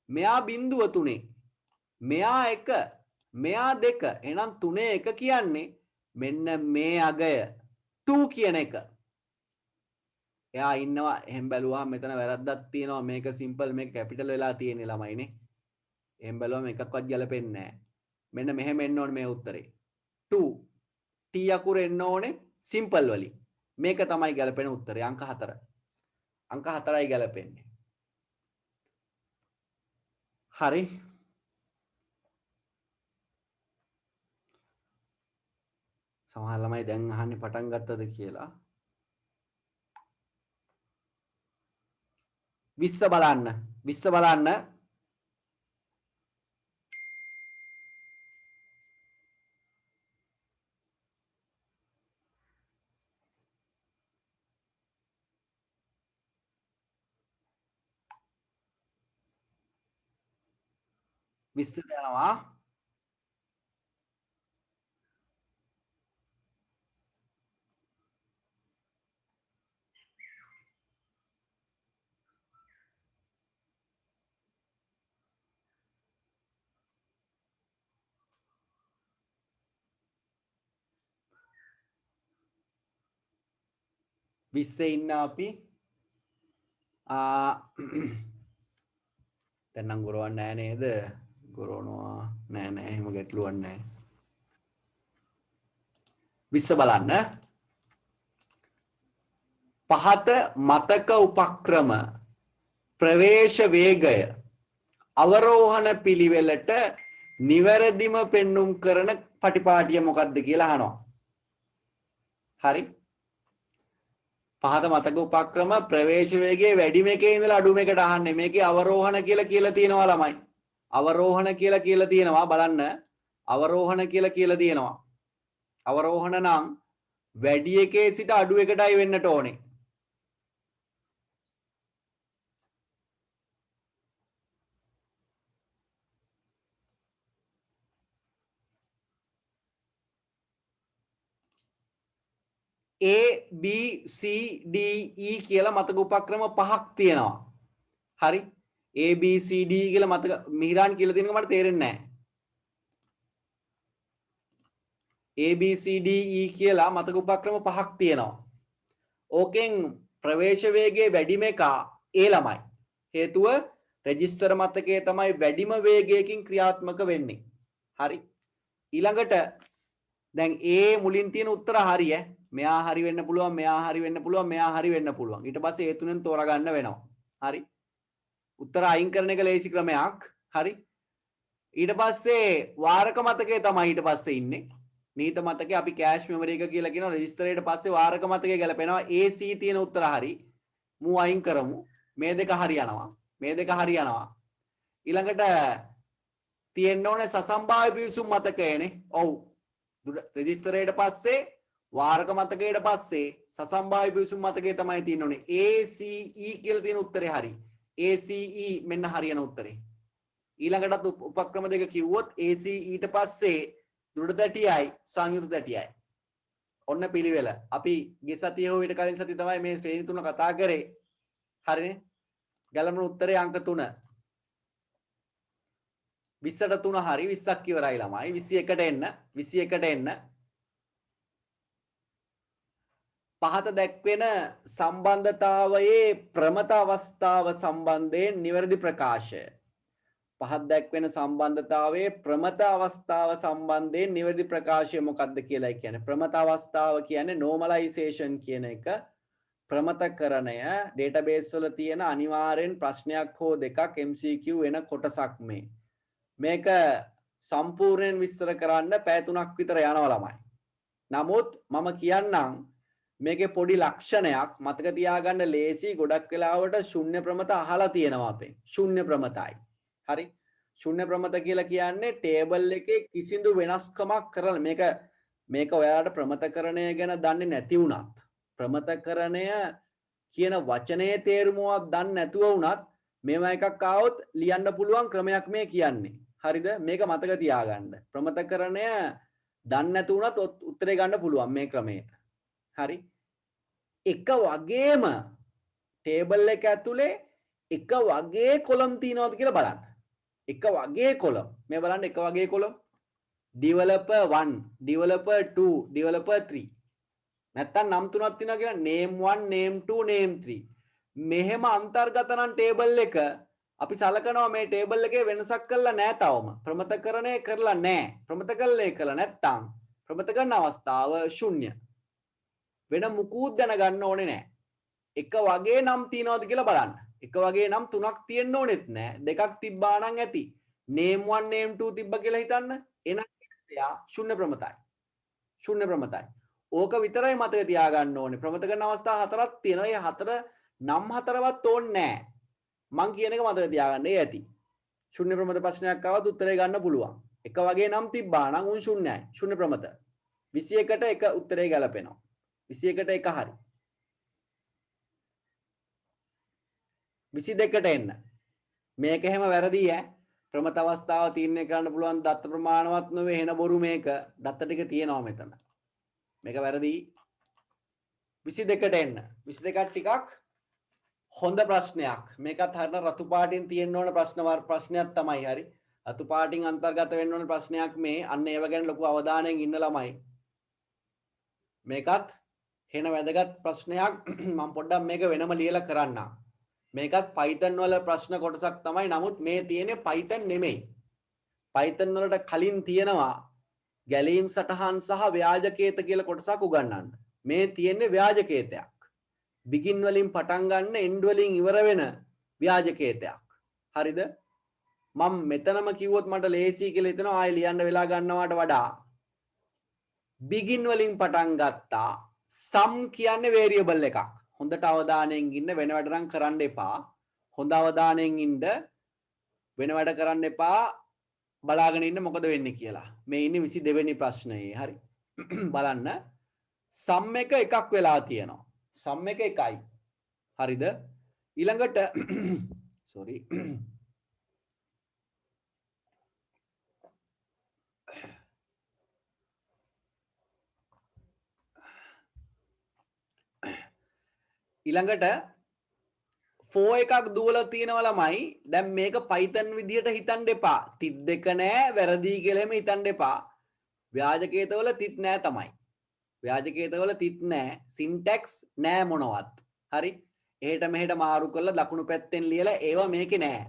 මෙයා බිඳුව 3. මෙයා 1, මෙයා 2. එහෙනම් 3 1 කියන්නේ මෙන්න මේ අගය 2 කියන එක. එයා ඉන්නවා එහෙන් බැලුවා මෙතන වැරද්දක් තියෙනවා මේක සිම්පල් මේක කැපිටල් වෙලා තියෙන ළමයිනේ. එහෙන් බැලුවම එකක්වත් ගැලපෙන්නේ නැහැ. මෙන්න මෙහෙම එන්න ඕනේ මේ උත්තරේ. 2 T අකුර එන්න ඕනේ සිම්පල් වලින්. මේක තමයි ගැලපෙන උත්තරේ අංක 4. අංක 4යි ගැලපෙන්නේ. හරි. සමහර ළමයි දැන් අහන්නේ පටන් ගත්තද කියලා. 20 බලන්න. 20 බලන්න. විස්සට යනවා. විස්සේ ඉන්න අපි දැන් නම් ගොරවන්නේ නැහැ නේද? ගොරවනවා නෑ එහෙම ගැටලුවක් නැහැ. 20 බලන්න. පහත මතක උපක්‍රම ප්‍රවේශ වේගය අවරෝහණ පිළිවෙලට නිවැරදිම පෙන්눔 කරන පටිපාටිය මොකක්ද කියලා අහනවා. හරි. පහත මතක උපක්‍රම ප්‍රවේශ වේගයේ වැඩිම එකේ ඉඳලා අඩුම එකට අහන්නේ. මේකේ අවරෝහණ කියලා තියෙනවා ළමයි. අවරෝහණ කියලා තියෙනවා බලන්න. අවරෝහණ කියලා තියෙනවා. අවරෝහණ නම් වැඩි එකේ සිට අඩු එකටයි වෙන්නට ඕනේ. A B C D E කියලා මතක උපක්‍රම 5ක් තියෙනවා. හරි. A B C D කියලා මතක මිහිරාන් කියලා තියෙනක මට තේරෙන්නේ නැහැ. A B C D E කියලා මතක උපක්‍රම 5ක් තියෙනවා. ඕකෙන් ප්‍රවේශ වේගයේ වැඩිම එක A ළමයි. හේතුව රෙජිස්ටර් මතකයේ තමයි වැඩිම වේගයකින් ක්‍රියාත්මක වෙන්නේ. හරි. ඊළඟට දැන් A මුලින් තියෙන උත්තර හරි ඈ. මෙයා හරි වෙන්න පුළුවන්, මෙයා හරි වෙන්න පුළුවන්, මෙයා හරි වෙන්න පුළුවන්. ඊට පස්සේ ඒ තුනෙන් තෝරා ගන්න වෙනවා. හරි. උත්තර අයින් කරන එක ලේසි ක්‍රමයක්. හරි. ඊට පස්සේ වාරක මතකය තමයි ඊට පස්සේ ඉන්නේ. නීත මතකය අපි කෑෂ් මෙමරි එක කියලා කියනවා. රෙජිස්ටරේට පස්සේ වාරක මතකය ගැලපෙනවා. AC තියෙන උත්තර හරි. මූ අයින් කරමු. මේ දෙක හරි යනවා. මේ දෙක හරි යනවා. ඊළඟට තියෙන්න ඕනේ සසම්භාව්‍ය පිවිසුම් මතකයනේ. ඔව්. රෙජිස්ටරේට පස්සේ වාරක මතකයට පස්සේ සසම්භාව්‍ය පිවිසුම් මතකය තමයි තියෙන්න ඕනේ. ACE කියලා තියෙන උත්තරේ හරි. ACE මෙන්න හරියන උත්තරේ. ඊළඟටත් උපක්‍රම දෙක කිව්වොත් ACE ඊට පස්සේ දෘඪ තැටියයි සංයුත තැටියයි. ඔන්න පිළිවෙල. අපි ගිය සතියේ හෝ ඊට කලින් සතියේ තමයි මේ ශ්‍රේණි තුන කතා කරේ. හරිනේ? ගැළපෙන උත්තරේ අංක 3. 20ට 3 හරි 20ක් ඉවරයි ළමයි. 21ට එන්න. 21ට එන්න. පහත දැක්වෙන සම්බන්ධතාවයේ ප්‍රමත අවස්ථාව සම්බන්ධයෙන් නිවැරදි ප්‍රකාශය. පහත දැක්වෙන සම්බන්ධතාවයේ ප්‍රමත අවස්ථාව සම්බන්ධයෙන් නිවැරදි ප්‍රකාශය මොකක්ද කියලා කියන්නේ. ප්‍රමත අවස්ථාව කියන්නේ normalization කියන එක. ප්‍රමතකරණය database වල තියෙන අනිවාර්යෙන් ප්‍රශ්නයක් හෝ දෙකක් MCQ වෙන කොටසක් මේ. මේක සම්පූර්ණයෙන් විස්තර කරන්න පැය 3ක් විතර යනවා ළමයි. නමුත් මම කියන්නම් මේකේ පොඩි ලක්ෂණයක් මතක තියාගන්න ලේසි. ගොඩක් වෙලාවට ශුන්‍ය ප්‍රමත අහලා තියෙනවා අපේ. ශුන්‍ය ප්‍රමතයි. හරි. ශුන්‍ය ප්‍රමත කියලා කියන්නේ ටේබල් එකේ කිසිදු වෙනස්කමක් කරලා මේක ඔයාලට ප්‍රමතකරණය ගැන දන්නේ නැති වුණත් ප්‍රමතකරණය කියන වචනේ තේරුමවත් දන්නේ නැතුව වුණත් මේවා එකක් ආවොත් ලියන්න පුළුවන් ක්‍රමයක් මේ කියන්නේ. හරිද? මේක මතක තියාගන්න. ප්‍රමතකරණය දන්නේ නැතු වුණත් උත්තරේ ගන්න පුළුවන් මේ ක්‍රමයට. හරි. එක වගේම ටේබල් එක ඇතුලේ එක වගේ කොලම් තියෙනවද කියලා බලන්න. එක වගේ කොලම්. මේ බලන්න එක වගේ කොලම්. developer 1, developer 2, developer 3. නැත්තම් නම් තුනක් තියෙනවා කියලා name 1, name 2, name 3. මෙහෙම අන්තර්ගත නම් ටේබල් එක අපි සලකනවා මේ ටේබල් එකේ වෙනසක් කරලා නැහැ තවම. ප්‍රමතකරණය කරලා නැහැ. ප්‍රමතකල්ලේ කළා නැත්තම් ප්‍රමතකරණ අවස්ථාව ශුන්‍ය. වෙන මුකුත් දැනගන්න ඕනේ නැහැ. එක වගේ නම් තියනවද කියලා බලන්න. එක වගේ නම් තුනක් තියෙන්න ඕනෙත් නැහැ. දෙකක් තිබ්බා නම් ඇති. name 1 name 2 තිබ්බ කියලා හිතන්න. එහෙනම් එයා ශුන්‍ය ප්‍රමතයි. ශුන්‍ය ප්‍රමතයි. ඕක විතරයි මතක තියාගන්න ඕනේ. ප්‍රමතකරණ අවස්ථා හතරක් තියෙනවා. ඒ හතර නම් හතරවත් ඕනේ නැහැ. මං කියන එක මතක තියාගන්න. ඒ ඇති. ශුන්‍ය ප්‍රමත ප්‍රශ්නයක් ආවොත් උත්තරේ ගන්න පුළුවන්. එක වගේ නම් තිබ්බා නම් උන් ශුන්‍යයි. ශුන්‍ය ප්‍රමත. 21ට එක උත්තරේ ගැලපෙනවා. 21ට එක හරි. 22ට එන්න. මේක එහෙම වැරදි ඈ. ප්‍රමත අවස්ථාව තීරණය කරන්න පුළුවන් දත්ත ප්‍රමාණවත් නොවේ එන බොරු මේක. දත්ත ටික තියෙනවා මෙතන. මේක වැරදි. 22ට එන්න. 22ක් ටිකක් හොඳ ප්‍රශ්නයක්. මේකත් හරින රතු පාටින් තියෙන්න ඕන ප්‍රශ්නයක් තමයි. හරි. රතු පාටින් අන්තර්ගත වෙන්න ඕන ප්‍රශ්නයක් මේ. අන්න ඒව ගැන ලොකු අවධානයෙන් ඉන්න ළමයි. මේකත් හෙන වැදගත් ප්‍රශ්නයක්. මම පොඩ්ඩක් මේක වෙනම ලියලා කරන්නම්. මේකත් Python වල ප්‍රශ්න කොටසක් තමයි. නමුත් මේ තියෙන්නේ Python නෙමෙයි. Python වලට කලින් තියෙනවා ගැලීම් සටහන් සහ ව්‍යාජකේත කියලා කොටසක් උගන්වන්න. මේ තියෙන්නේ ව්‍යාජකේතයක්. begin වලින් පටන් ගන්න end වලින් ඉවර වෙන ව්‍යාජකේතයක්. හරිද? මම මෙතනම කිව්වොත් මට ලේසි කියලා හිතනවා. ආයෙ ලියන්න වෙලා ගන්නවට වඩා begin වලින් පටන් ගත්තා. sum කියන්නේ variable එකක්. හොඳට අවධානයෙන් ඉන්න. වෙන වැඩ නම් කරන්න එපා. හොඳ අවධානයෙන් ඉන්න. වෙන වැඩ කරන්න එපා. බලාගෙන ඉන්න මොකද වෙන්නේ කියලා. මේ ඉන්නේ 22 වෙනි ප්‍රශ්නයේ. හරි. බලන්න. sum එක එකක් වෙලා තියෙනවා. sum එක එකයි. හරිද? ඊළඟට sorry. ඊළඟට 4 එකක් දුවලා තියෙනවා ළමයි. දැන් මේක Python විදියට හිතන්න එපා. තිත් දෙක නෑ වැරදි කියලා එහෙම හිතන්න එපා. ව්‍යාජකේතවල තිත් නෑ තමයි. ව්‍යාජකේතවල තිත් නෑ. syntax නෑ මොනවත්. හරි. එහෙට මෙහෙට මාරු කරලා දකුණු පැත්තෙන් ලියලා ඒවා මේකේ නෑ.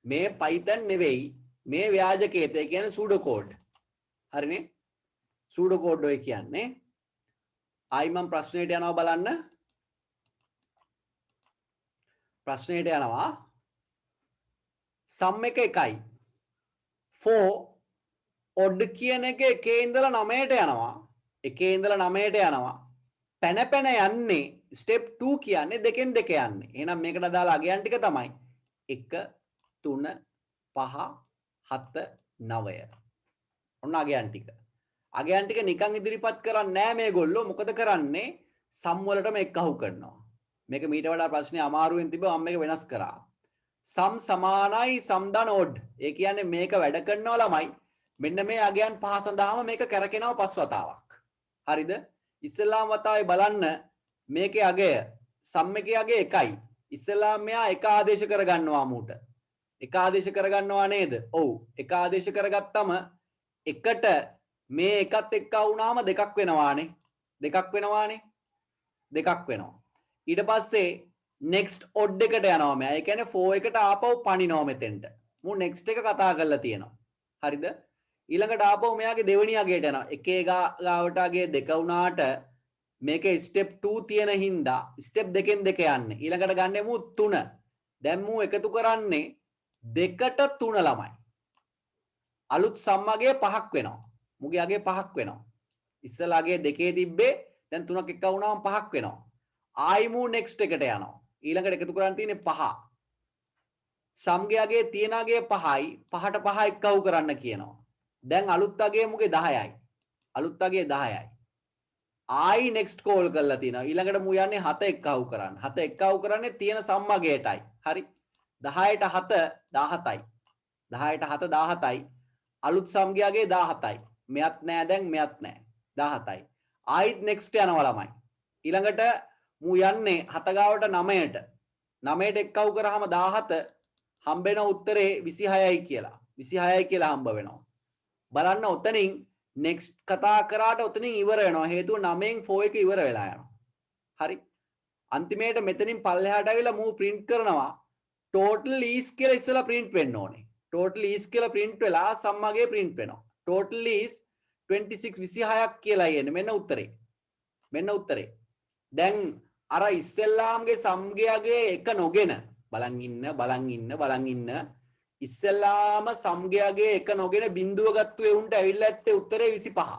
මේ Python නෙවෙයි. මේ ව්‍යාජකේතය කියන්නේ pseudo code. හරිනේ? pseudo code ඔය කියන්නේ. ආයි මම ප්‍රශ්නෙට යනවා බලන්න. ප්‍රශ්නයට යනවා සම් එක එකයි 4 ඔඩ් කියන එක එකේ ඉඳලා 9ට යනවා එකේ ඉඳලා 9ට යනවා පැන පැන යන්නේ ස්ටෙප් 2 කියන්නේ දෙකෙන් දෙක යන්නේ එහෙනම් මේකට අදාළ අගයන් ටික තමයි 1 3 5 7 9 ඔන්න අගයන් ටික නිකන් ඉදිරිපත් කරන්නේ නැහැ මේගොල්ලෝ මොකද කරන්නේ සම් වලටම එක්කහුව කරනවා මේක මීට වඩා ප්‍රශ්නේ අමාරුවෙන් තිබ්බ මම මේක වෙනස් කරා සම් සමානයි සම් ධන ඔඩ් ඒ කියන්නේ මේක වැඩ කරනවා ළමයි මෙන්න මේ අගයන් පහ සඳහාම මේක කරකිනවා පස් වතාවක් හරිද ඉස්සෙල්ලාම වතාවේ බලන්න මේකේ අගය සම් එකේ අගය 1යි ඉස්සෙල්ලාම මෙයා එක ආදේශ කරගන්නවා මූට එක ආදේශ කරගන්නවා නේද ඔව් එක ආදේශ කරගත්තම එකට මේ එකත් එක්ක වුණාම දෙකක් වෙනවානේ දෙකක් වෙනවා ඊට පස්සේ next odd එකට යනවා මෙයා ඒ කියන්නේ 4 එකට ආපහු පනිනවා මෙතෙන්ට මු next එක කතා කරලා තියෙනවා හරිද ඊළඟට ආපහු මෙයාගේ දෙවෙනි අගයට යනවා එකේ ගාවට අගේ දෙක වුණාට මේකේ step 2 තියෙන හින්දා step දෙකෙන් දෙක යන්නේ ඊළඟට ගන්නේ මු 3 දැන් මු එකතු කරන්නේ දෙකට 3 ළමයි අලුත් සම්මගේ 5ක් වෙනවා මුගේ අගේ 5ක් වෙනවා ඉස්සලා අගේ දෙකේ තිබ්බේ දැන් 3ක් එක්ක වුණාම 5ක් වෙනවා ආයි මු next එකට යනවා ඊළඟට එකතු කරන් තියෙන්නේ 5 සම්ගේ අගේ තියෙන අගේ 5යි 5ට 5 එක්කව කරන්න කියනවා දැන් අලුත් අගේ මුගේ 10යි ආයි next call කරලා තිනවා ඊළඟට මු යන්නේ 7 එක්කව කරන්න 7 එක්කව කරන්නේ තියෙන සම්මගේටයි හරි 10ට 7 17යි 10ට 7 17යි අලුත් සම්ගයාගේ 17යි මෙයත් නෑ දැන් මෙයත් නෑ 17යි ආයිත් next යනවා ළමයි ඊළඟට මු යන්නේ 7 ගාවට 9ට එක්කව කරාම 17 හම්බ වෙන උත්තරේ 26යි කියලා හම්බ වෙනවා බලන්න ඔතනින් next කතා කරාට ඔතනින් ඉවර වෙනවා හේතුව 9න් 4 එක ඉවර වෙලා යනවා හරි අන්තිමේට මෙතනින් පල්ලෙහාට ආවිලා මු print කරනවා total is කියලා ඉස්සලා print වෙන්න ඕනේ total is කියලා print වෙලා සම්මගේ print වෙනවා total is 26 26ක් කියලා යන්නේ මෙන්න උත්තරේ දැන් අර ඉස්සෙල්ලාම්ගේ සම්ගයාගේ එක නොගෙන බලන් ඉන්න ඉස්සෙල්ලාම සම්ගයාගේ එක නොගෙන බිඳුව ගත්තු එවුන්ට ඇවිල්ලා ඇත්තේ උත්තරේ 25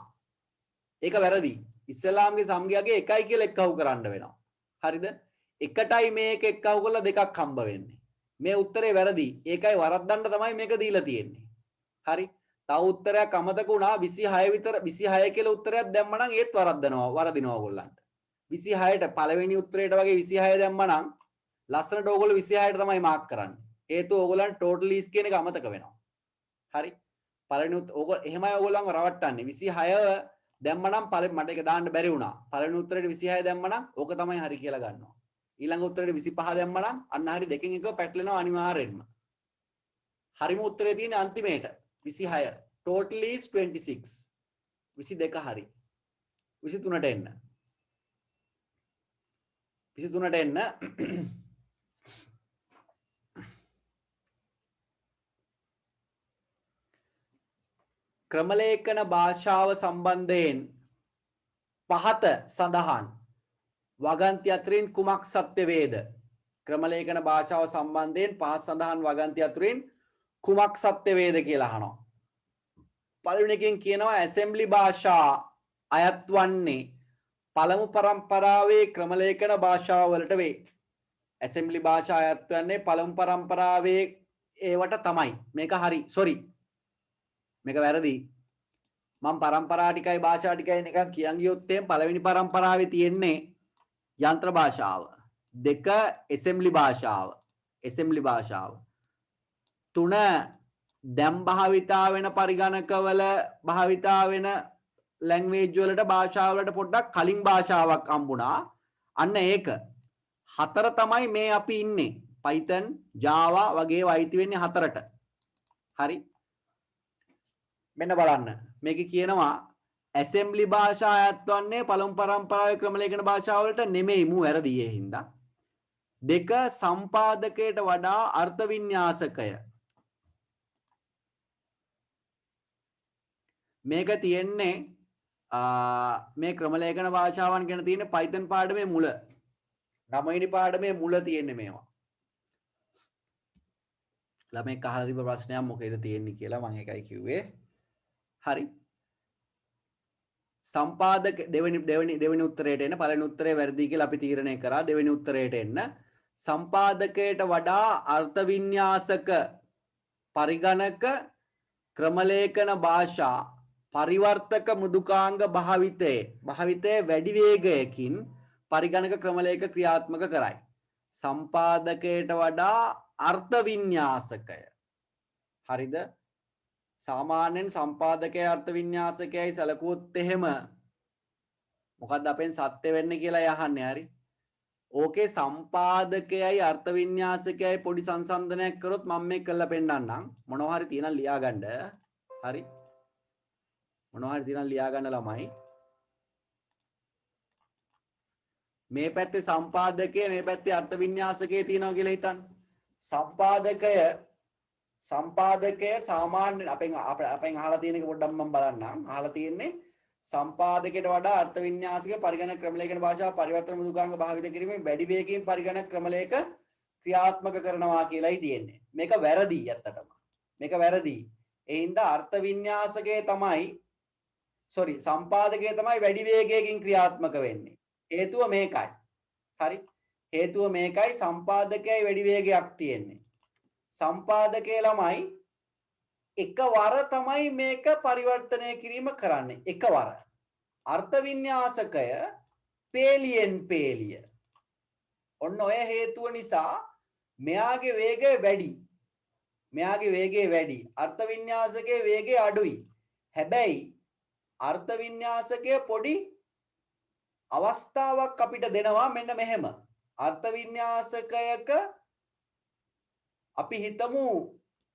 ඒක වැරදි ඉස්සෙල්ලාම්ගේ සම්ගයාගේ එකයි කියලා එක්කව කරන්න වෙනවා හරිද එකටයි මේක එක්කව කරලා දෙකක් හම්බ වෙන්නේ මේ උත්තරේ වැරදි ඒකයි වරද්දන්න තමයි මේක දීලා තියෙන්නේ හරි තව උත්තරයක් අමතක වුණා 26 විතර 26 කියලා උත්තරයක් දැම්මනම් ඒත් වරදිනවා ඕගොල්ලන්ට 26ට පළවෙනි උත්තරේට වගේ 26 දැම්මනම් ලස්සනට ඕගොල්ලෝ 26ට තමයි මාක් කරන්නේ හේතුව ඕගොල්ලන් total is කියන එක අමතක වෙනවා හරි පළවෙනි ඕගොල්ලෝ එහෙමයි ඕගොල්ලන්ව රවට්ටන්නේ 26 දැම්මනම් මට ඒක දාන්න බැරි වුණා පළවෙනි උත්තරේට 26 දැම්මනම් ඕක තමයි හරි කියලා ගන්නවා ඊළඟ උත්තරේට 25 දැම්මනම් අන්න හරි දෙකෙන් එක පැටලෙනවා අනිවාර්යෙන්ම හරිම උත්තරේ තියෙන්නේ අන්තිමේට 26 total is 26 22 හරි 23ට එන්න ක්‍රමලේඛන භාෂාව සම්බන්ධයෙන් පහත සඳහන් වගන්ති අතරින් කුමක් සත්‍ය වේද ක්‍රමලේඛන භාෂාව සම්බන්ධයෙන් පහත සඳහන් වගන්ති අතරින් කුමක් සත්‍ය වේද කියලා අහනවා පළවෙනි එකෙන් කියනවා ඇසෙම්බලි භාෂා අයත් වන්නේ පළමු පරම්පරාවේ ක්‍රමලේඛන භාෂාව වලට වේ ඇසෙම්බලි භාෂා අයත් වන්නේ පළමු පරම්පරාවේ ඒවට තමයි මේක හරි සෝරි මේක වැරදි මම පරම්පරා ටිකයි භාෂා ටිකයි නිකන් කියන් ගියොත් එහෙනම් පළවෙනි පරම්පරාවේ තියෙන්නේ යන්ත්‍ර භාෂාව දෙක ඇසෙම්බලි භාෂාව තුන දැන් භාවිතා වෙන පරිගණකවල භාවිතා වෙන ලැන්ග්වේජ් වලට භාෂාව වලට පොඩ්ඩක් කලින් භාෂාවක් හම්බුණා අන්න ඒක හතර තමයි මේ අපි ඉන්නේ Python Java වගේ වයිති වෙන්නේ හතරට හරි මෙන්න බලන්න මේක කියනවා ඇසෙම්බලි භාෂා අයත් වන්නේ පළමු පරම්පරාවේ ක්‍රමලේඛන භාෂාව වලට නෙමෙයි මු වැරදි ඒ හින්දා දෙක සම්පාදකයට වඩා අර්ථ වින්‍යාසකය මේක තියෙන්නේ මේ ක්‍රමලේඛන භාෂාවන් ගැන තියෙන Python පාඩමේ මුල 9 වෙනි පාඩමේ මුල තියෙන්නේ මේවා ළමෙක් අහලා තිබ්බ ප්‍රශ්නයක් මොකේද තියෙන්නේ කියලා මම ඒකයි කිව්වේ. හරි. සම්පාදක දෙවෙනි උත්තරයට එන්න. පළවෙනි උත්තරේ වැරදි කියලා අපි තීරණය කරා. දෙවෙනි උත්තරයට එන්න. සම්පාදකයට වඩා අර්ථ වින්‍යාසක පරිගණක ක්‍රමලේඛන භාෂා පරිවර්තක මෘදුකාංග භාවිතයේ වැඩි වේගයකින් පරිගණක ක්‍රමලේඛ ක්‍රියාත්මක කරයි. සම්පාදකයට වඩා අර්ථ වින්‍යාසකය. හරිද? සාමාන්‍යයෙන් සම්පාදකයේ අර්ථ වින්‍යාසකයයි සැලකුවොත් එහෙම මොකද්ද අපෙන් සත්‍ය වෙන්නේ කියලා යහන්නේ. හරි. ඕකේ සම්පාදකයයි අර්ථ වින්‍යාසකයයි පොඩි සංසන්දනයක් කරොත් මම මේක කරලා පෙන්නන්නම්. මොනවා හරි තියෙනවා ලියා ගන්න. හරි. මොනවා හරි තියෙනවා ලියා ගන්න ළමයි. මේ පැත්තේ සම්පාදකය මේ පැත්තේ අර්ථ වින්‍යාසකය තියෙනවා කියලා හිතන්න. සම්පාදකය සාමාන්‍ය අපෙන් අහලා තියෙන එක පොඩ්ඩක් මම බලන්නම්. අහලා තියෙන්නේ සම්පාදකයට වඩා අර්ථ වින්‍යාසික පරිගණක ක්‍රමලේඛන භාෂාව පරිවර්තන මෘදුකාංග භාවිත කිරීමෙන් වැඩි වේගයෙන් පරිගණක ක්‍රමලේඛ ක්‍රියාත්මක කරනවා කියලායි තියෙන්නේ. මේක වැරදි ඇත්තටම. මේක වැරදි. ඒ හින්දා අර්ථ වින්‍යාසකයේ තමයි සම්පාදකයේ තමයි වැඩි වේගයකින් ක්‍රියාත්මක වෙන්නේ. හේතුව මේකයි. හරි. හේතුව මේකයි සම්පාදකයයි වැඩි වේගයක් තියෙන්නේ. සම්පාදකයේ ළමයි එකවර තමයි මේක පරිවර්තනය කිරීම කරන්නේ. එකවර. අර්ථ වින්‍යාසකය පේලියෙන් පේලිය. ඔන්න ඔය හේතුව නිසා මෙයාගේ වේගය වැඩි. අර්ථ වින්‍යාසකයේ වේගය අඩුයි. හැබැයි අර්ථ වින්‍යාසකය පොඩි අවස්ථාවක් අපිට දෙනවා මෙන්න මෙහෙම. අර්ථ වින්‍යාසකයක අපි හිතමු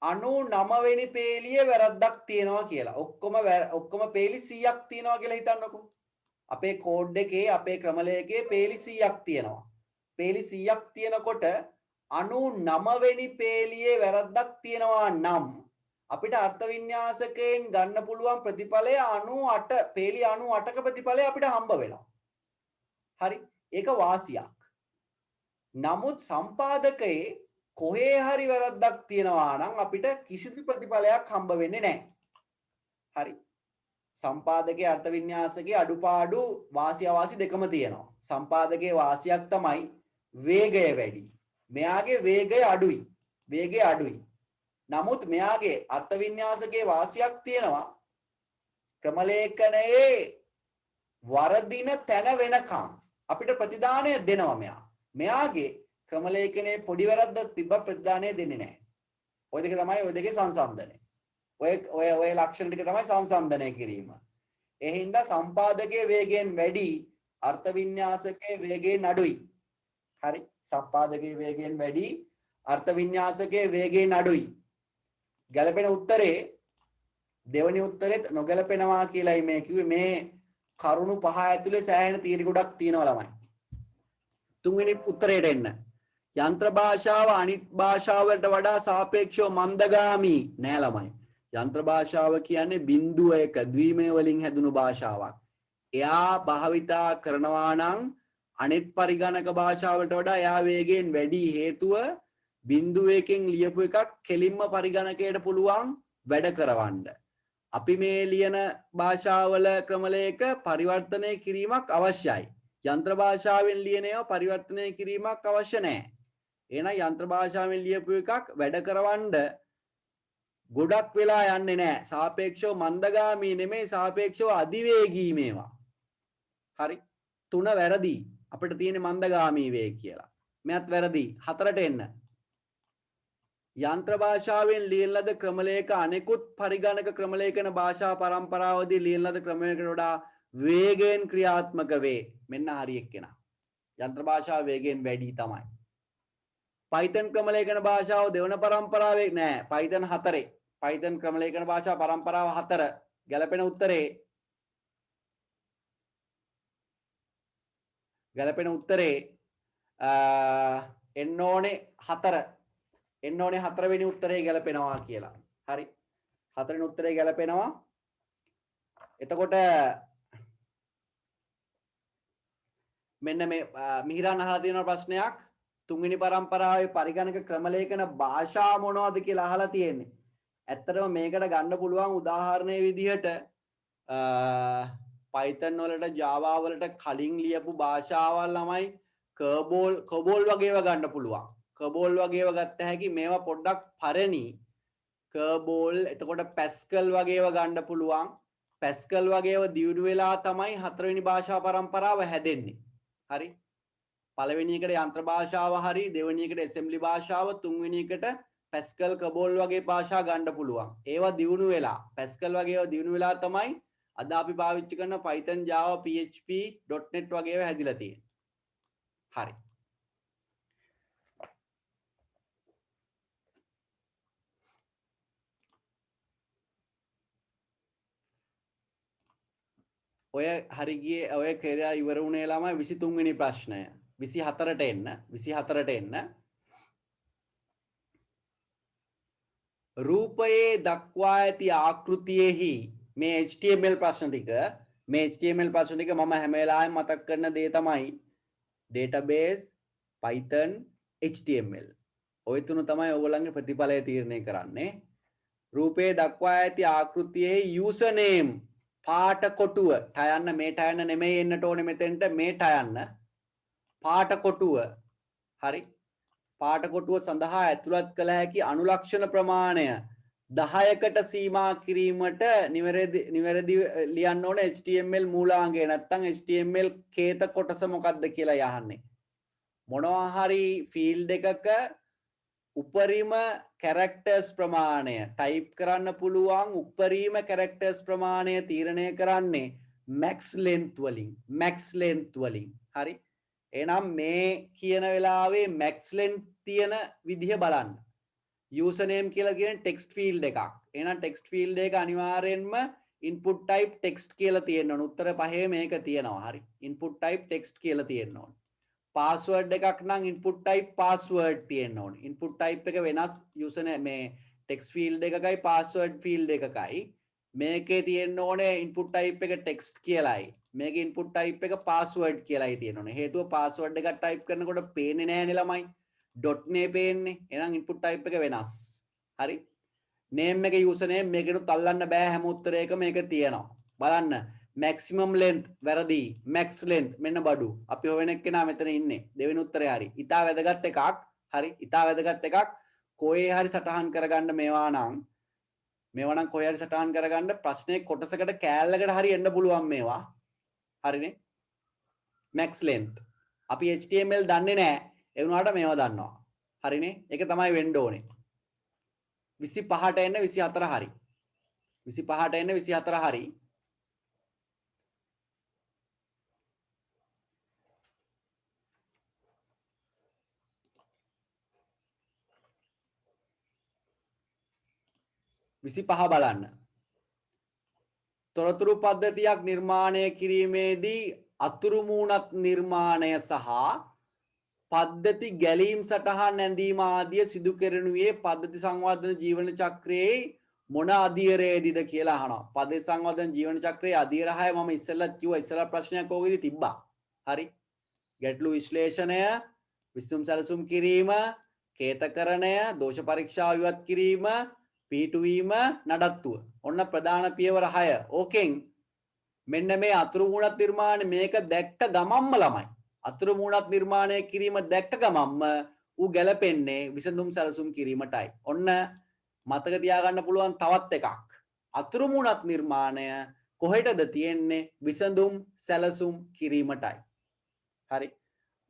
99 වෙනි පේලියේ වැරද්දක් තියෙනවා කියලා. ඔක්කොම පේලි 100ක් තියෙනවා කියලා හිතන්නකෝ. අපේ කෝඩ් එකේ අපේ ක්‍රමලේඛයේ පේලි 100ක් තියෙනවා. පේලි 100ක් තියෙනකොට 99 වෙනි පේලියේ වැරද්දක් තියෙනවා නම් අපිට අර්ථ වින්‍යාසකයෙන් ගන්න පුළුවන් ප්‍රතිඵලය 98 පේලි 98ක ප්‍රතිඵලය අපිට හම්බ වෙනවා. හරි. ඒක වාසියක්. නමුත් සම්පාදකයේ කොහේ හරි වැරද්දක් තියෙනවා නම් අපිට කිසිදු ප්‍රතිඵලයක් හම්බ වෙන්නේ නැහැ. හරි. සම්පාදකයේ අර්ථ වින්‍යාසකයේ අඩුපාඩු වාසිය අවාසි දෙකම තියෙනවා. සම්පාදකයේ වාසියක් තමයි වේගය වැඩි. මෙයාගේ වේගය අඩුයි. නමුත් මෙයාගේ අර්ථ වින්‍යාසකයේ වාසියක් තියෙනවා. ක්‍රමලේඛනයේ වරදින තැන වෙනකම් අපිට ප්‍රතිදානය දෙනවා මෙයා. මෙයාගේ ක්‍රමලේඛනයේ පොඩි වැරද්දක් තිබ්බ ප්‍රතිදානය දෙන්නේ නැහැ. ඔය දෙක තමයි ඔය දෙකේ සංසන්දනය. ඔය ලක්ෂණ ටික තමයි සංසන්දනය කිරීම. ඒ හින්දා සම්පාදකයේ වේගයෙන් වැඩි අර්ථ වින්‍යාසකයේ වේගයෙන් අඩුයි. හරි. සම්පාදකයේ වේගයෙන් වැඩි අර්ථ වින්‍යාසකයේ වේගයෙන් අඩුයි. ගැළපෙන උත්තරේ දෙවෙනි උත්තරෙත් නොගැලපෙනවා කියලායි මේ කිව්වේ. මේ කරුණු පහ ඇතුලේ සෑහෙන තීරි ගොඩක් තියෙනවා ළමයි. තුන්වෙනි උත්තරයට එන්න. යන්ත්‍ර භාෂාව අනිත් භාෂාවලට වඩා සාපේක්ෂව මන්දගාමී නෑ ළමයි. යන්ත්‍ර භාෂාව කියන්නේ බිඳුව එක ද්විමය වලින් හැදුණු භාෂාවක්. එයා භාවිතා කරනවා නම් අනිත් පරිගණක භාෂාවලට වඩා එයා වේගයෙන් වැඩි. හේතුව බිඳුවකින් ලියපු එකක් කෙලින්ම පරිගණකයට පුළුවන් වැඩ කරවන්න. අපි මේ ලියන භාෂාවල ක්‍රමලේඛ පරිවර්තනය කිරීමක් අවශ්‍යයි. යන්ත්‍ර භාෂාවෙන් ලියන ඒවා පරිවර්තනය කිරීමක් අවශ්‍ය නැහැ. එහෙනම් යන්ත්‍ර භාෂාවෙන් ලියපු එකක් වැඩ කරවන්න ගොඩක් වෙලා යන්නේ නැහැ. සාපේක්ෂව මන්දගාමී නෙමෙයි සාපේක්ෂව අධිවේගී මේවා. හරි. 3 වැරදි. අපිට තියෙන මන්දගාමී වේග කියලා. මෙයත් වැරදි. 4ට එන්න. යන්ත්‍ර භාෂාවෙන් ලියන ලද ක්‍රමලේඛ අනෙකුත් පරිගණක ක්‍රමලේඛන භාෂා පරම්පරාවදී ලියන ලද ක්‍රමයකට වඩා වේගයෙන් ක්‍රියාත්මක වේ. මෙන්න හරි එක්කෙනා. යන්ත්‍ර භාෂාව වේගයෙන් වැඩි තමයි. Python ක්‍රමලේඛන භාෂාව දෙවන පරම්පරාවේ නෑ. Python 4. Python ක්‍රමලේඛන භාෂා පරම්පරාව 4. ගැළපෙන උත්තරේ එන්න ඕනේ 4. එන්න ඕනේ 4 වෙනි උත්තරේ ගැලපෙනවා කියලා. හරි. 4 වෙනි උත්තරේ ගැලපෙනවා. එතකොට මෙන්න මේ මිහිරන් අහලා තියෙන ප්‍රශ්නයක් තුන්වෙනි පරම්පරාවේ පරිගණක ක්‍රමලේඛන භාෂා මොනවද කියලා අහලා තියෙන්නේ. ඇත්තටම මේකට ගන්න පුළුවන් උදාහරණයේ විදිහට Python වලට Java වලට කලින් ලියපු භාෂාවල් ළමයි COBOL වගේව ගන්න පුළුවන්. COBOL වගේව ගත්ත හැකි මේවා පොඩ්ඩක් පරණි. COBOL එතකොට Pascal වගේව ගන්න පුළුවන්. Pascal වගේව දියුණු වෙලා තමයි හතරවෙනි භාෂා පරම්පරාව හැදෙන්නේ. හරි. පළවෙනි එකට යන්ත්‍ර භාෂාව හරි, දෙවෙනි එකට assembly භාෂාව, තුන්වෙනි එකට Pascal COBOL වගේ භාෂා ගන්න පුළුවන්. ඒවා දියුණු වෙලා Pascal වගේව දියුණු වෙලා තමයි අද අපි පාවිච්චි කරන Python, Java, PHP, .NET වගේව හැදිලා තියෙන්නේ. හරි. ඔය හරි ගියේ ඔය කෙරා ඉවර වුණේ ළමයි 23 වෙනි ප්‍රශ්නය. 24ට එන්න. 24ට එන්න. රූපයේ දක්වා ඇති ආකෘතියෙහි මේ HTML ප්‍රශ්න ටික මම හැම වෙලාවෙම මතක් කරන දේ තමයි database Python HTML. ඔය තුන තමයි ඔයගොල්ලන්ගේ ප්‍රතිඵලය තීරණය කරන්නේ. රූපයේ දක්වා ඇති ආකෘතියේ username පාට කොටුව ටයන්න මේ ටයන්න නෙමෙයි එන්නට ඕනේ මෙතෙන්ට මේ ටයන්න පාට කොටුව හරි පාට කොටුව සඳහා ඇතුළත් කළ හැකි අනුලක්ෂණ ප්‍රමාණය 10කට සීමා කිරීමට නිවැරදි ලියන්න ඕනේ HTML මූලාංගය නැත්නම් HTML කේත කොටස මොකක්ද කියලා යහන්නේ මොනවා හරි ෆීල්ඩ් එකක උපරිම characters ප්‍රමාණය ටයිප් කරන්න පුළුවන් උපරිම characters ප්‍රමාණය තීරණය කරන්නේ max length වලින් හරි එහෙනම් මේ කියන වෙලාවේ max length තියෙන විදිහ බලන්න username කියලා කියන text field එකක් එහෙනම් text field එක අනිවාර්යෙන්ම input type text කියලා තියෙන්න ඕන උත්තර පහේ මේක තියෙනවා හරි input type text කියලා තියෙන්න ඕන password එකක් නම් input type password තියෙන්න ඕනේ. input type එක වෙනස් username මේ text field එකකයි password field එකකයි. මේකේ තියෙන්න ඕනේ input type එක text කියලායි. මේකේ input type එක password කියලායි තියෙන්න ඕනේ. හේතුව password එකක් type කරනකොට පේන්නේ නැහැනේ ළමයි. dot නේ පේන්නේ. එහෙනම් input type එක වෙනස්. හරි. name එක username මේකෙනුත් අල්ලන්න බෑ හැම උත්තරයකම මේක තියෙනවා. බලන්න. maximum length වැරදි max length මෙන්න බඩු අපි හොයන එක්කෙනා මෙතන ඉන්නේ දෙවෙනි උත්තරේ හරි ඊටා වැදගත් එකක් හරි ඊටා වැදගත් එකක් කොහේ හරි සටහන් කරගන්න මේවා නම් කොහේ හරි සටහන් කරගන්න ප්‍රශ්නේ කොටසකට කෑල්ලකට හරි එන්න පුළුවන් මේවා හරිනේ max length අපි HTML දන්නේ නැහැ ඒ වුණාට මේවා දන්නවා හරිනේ ඒක තමයි වෙන්න ඕනේ 25ට එන්න 24 හරි 25ට එන්න 24 හරි 25 බලන්න. තොරතුරු පද්ධතියක් නිර්මාණය කිරීමේදී අතුරු මූණත් නිර්මාණය සහ පද්ධති ගැලීම් සටහන් ඇඳීම ආදිය සිදු කෙරෙනුයේ පද්ධති සංවර්ධන ජීවන චක්‍රයේ මොන අධීරයේදීද කියලා අහනවා. පද්ධති සංවර්ධන ජීවන චක්‍රයේ අධීර 6 මම ඉස්සෙල්ලත් කිව්වා ඉස්සෙල්ලා ප්‍රශ්නයක් ඕකෙදි තිබ්බා. හරි. ගැටලු විශ්ලේෂණය, විසඳුම් සැලසුම් කිරීම, කේතකරණය, දෝෂ පරීක්ෂා ඉවත් කිරීම පිටුවීම නඩත්තුව ඔන්න ප්‍රධාන පියවර 6 ඕකෙන් මෙන්න මේ අතුරු මූණත් නිර්මාණය මේක දැක්ක ගමම්ම ළමයි අතුරු මූණත් නිර්මාණය කිරීම දැක්ක ගමම්ම ඌ ගැලපෙන්නේ විසඳුම් සැලසුම් කිරීමටයි ඔන්න මතක තියාගන්න පුළුවන් තවත් එකක් අතුරු මූණත් නිර්මාණය කොහෙටද තියෙන්නේ විසඳුම් සැලසුම් කිරීමටයි හරි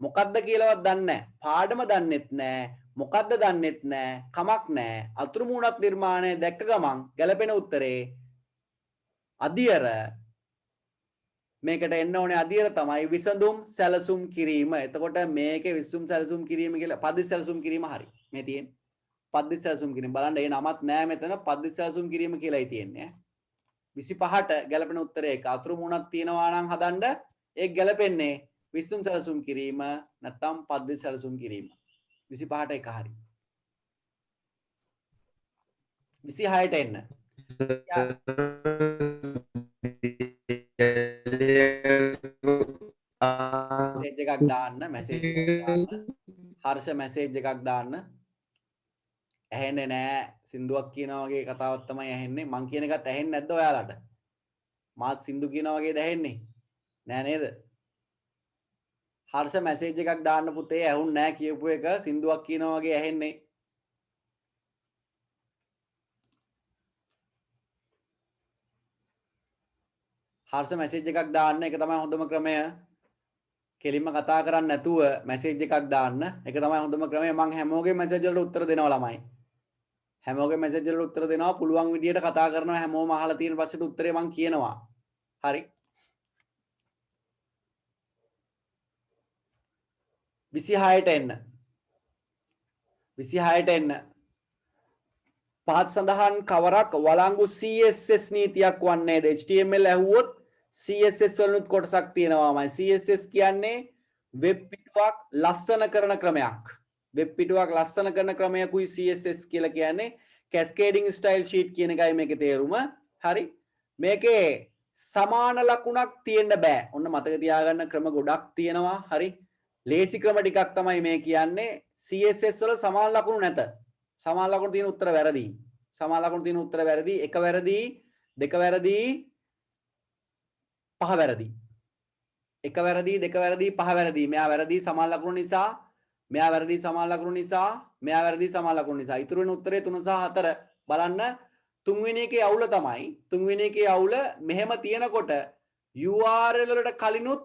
මොකක්ද කියලාවත් දන්නේ නැහැ පාඩම දන්නෙත් නැහැ මොකද්ද දන්නෙත් නැහැ කමක් නැහැ අතුරු මූණත් නිර්මාණය දැක්ක ගමන් ගැලපෙන උත්තරේ අධියර මේකට එන්න ඕනේ අධියර තමයි විසඳුම් සැලසුම් කිරීම එතකොට මේකේ විසඳුම් සැලසුම් කිරීම කියලා පද්ධති සැලසුම් කිරීම හරි මේ තියෙන්නේ පද්ධති සැලසුම් කිරීම බලන්න ඒ නමත් නැහැ මෙතන පද්ධති සැලසුම් කිරීම කියලායි තියෙන්නේ 25ට ගැලපෙන උත්තරේ ඒක අතුරු මූණක් තියෙනවා නම් හදන්න ඒක ගැලපෙන්නේ විසඳුම් සැලසුම් කිරීම නැත්නම් පද්ධති සැලසුම් කිරීම 25ට එක හරි 26ට එන්න මැසේජ් එකක් දාන්න හර්ෂ මැසේජ් එකක් දාන්න. ඇහෙන්නේ නැහැ. සින්දුවක් කියනවා වගේ කතාවක් තමයි ඇහෙන්නේ. මං කියන එකත් ඇහෙන්නේ නැද්ද ඔයාලට? මාත් සින්දු කියනවා වගේ දැහෙන්නේ. නෑ නේද? හර්ෂ මැසේජ් එකක් දාන්න පුතේ ඇහුන්නේ නැහැ කියපු එක සින්දුවක් කියනවා වගේ ඇහෙන්නේ. හර්ෂ මැසේජ් එකක් දාන්න එක තමයි හොඳම ක්‍රමය. කෙලින්ම කතා කරන්නේ නැතුව මැසේජ් එකක් දාන්න. ඒක තමයි හොඳම ක්‍රමය. මම හැමෝගෙම මැසේජ් වලට උත්තර දෙනවා ළමයි. හැමෝගෙම මැසේජ් වලට උත්තර දෙනවා. පුළුවන් විදියට කතා කරනවා. හැමෝම අහලා තියෙන ප්‍රශ්නෙට උත්තරේ මම කියනවා. හරි. 26ට එන්න. 26ට එන්න. පහත් සඳහන් කවරක් වළංගු CSS නීතියක් වන්නේද? HTML ඇහුවොත් CSS වලුත් කොටසක් තියෙනවාමයි. CSS කියන්නේ වෙබ් පිටුවක් ලස්සන කරන ක්‍රමයක්. වෙබ් පිටුවක් ලස්සන කරන ක්‍රමයකුයි CSS කියලා කියන්නේ. cascading style sheet කියන එකයි මේකේ තේරුම. හරි. මේකේ සමාන ලකුණක් තියෙන්න බෑ. ඔන්න මතක තියාගන්න ක්‍රම ගොඩක් තියෙනවා. හරි. ලේසි ක්‍රම ටිකක් තමයි මේ කියන්නේ. CSS වල සමාන ලකුණු නැත. සමාන ලකුණු තියෙන උත්තර වැරදි. සමාන ලකුණු තියෙන උත්තර වැරදි. එක වැරදි, දෙක වැරදි, පහ වැරදි. එක වැරදි, දෙක වැරදි, පහ වැරදි. මෙයා වැරදි සමාන ලකුණු නිසා, මෙයා වැරදි සමාන ලකුණු නිසා, මෙයා වැරදි සමාන ලකුණු නිසා. ඉතුරු වෙන උත්තරේ 3 සහ 4 බලන්න. තුන්වෙනි එකේ අවුල තමයි. තුන්වෙනි එකේ අවුල මෙහෙම තියෙනකොට URL වලට කලිනුත්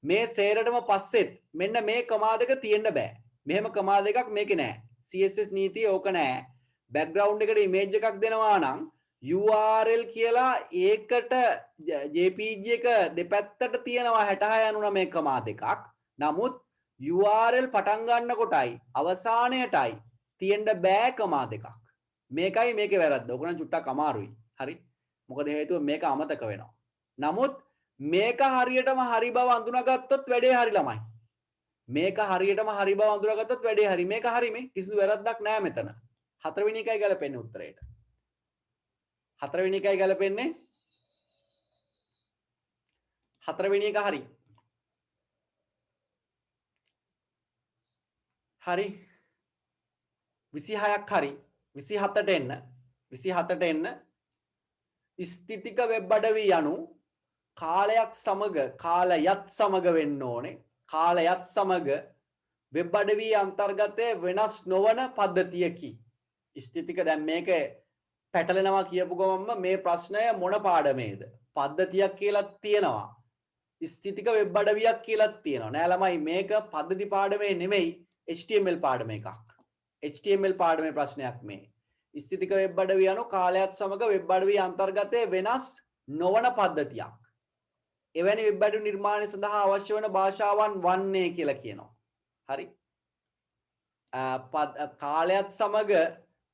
මේ සේරටම පස්සෙත් මෙන්න මේ කමා දෙක තියෙන්න බෑ. මෙහෙම කමා දෙකක් මේකේ නෑ. CSS නීතිය ඕක නෑ. බෑග්ග්‍රවුන්ඩ් එකට ඉමේජ් එකක් දෙනවා නම් URL කියලා ඒකට JPG එක දෙපැත්තට තියෙනවා 66 99 කමා දෙකක්. නමුත් URL පටන් ගන්න කොටයි අවසානයටයි තියෙන්න බෑ කමා දෙකක්. මේකයි මේකේ වැරද්ද. ඕක නම් චුට්ටක් අමාරුයි. හරි. මොකද හේතුව මේක අමතක වෙනවා. නමුත් මේක හරියටම හරි බව අඳුනගත්තොත් වැඩේ හරි ළමයි. මේක හරියටම හරි බව අඳුනගත්තොත් වැඩේ හරි. මේක හරි මේ කිසිදු වැරද්දක් නෑ මෙතන. හතරවෙනි එකයි ගැලපෙන්නේ උත්තරේට. හතරවෙනි එකයි ගැලපෙන්නේ. හතරවෙනි එක හරි. හරි. 26ක් හරි. 27ට එන්න. 27ට එන්න. ස්ථිතික වෙබ් අඩවි යනු කාලයක් සමග කාලයත් සමග වෙන්න ඕනේ. කාලයත් සමග වෙබ් අඩවි අන්තර්ගතයේ වෙනස් නොවන පද්ධතියකි. ස්ථිතික දැන් මේක පැටලෙනවා කියපු ගමන්ම මේ ප්‍රශ්නය මොන පාඩමේද? පද්ධතියක් කියලා තියෙනවා. ස්ථිතික වෙබ් අඩවියක් කියලා තියෙනවා. නෑ ළමයි මේක පද්ධති පාඩමේ නෙමෙයි HTML පාඩම එකක්. HTML පාඩමේ ප්‍රශ්නයක් මේ. ස්ථිතික වෙබ් අඩවිය යනු කාලයත් සමග වෙබ් අඩවිය අන්තර්ගතයේ වෙනස් නොවන පද්ධතියක්. එවැනි වෙබ් අඩවි නිර්මාණය සඳහා අවශ්‍ය වන භාෂාවන් වන්නේ කියලා කියනවා. හරි. කාලයත් සමග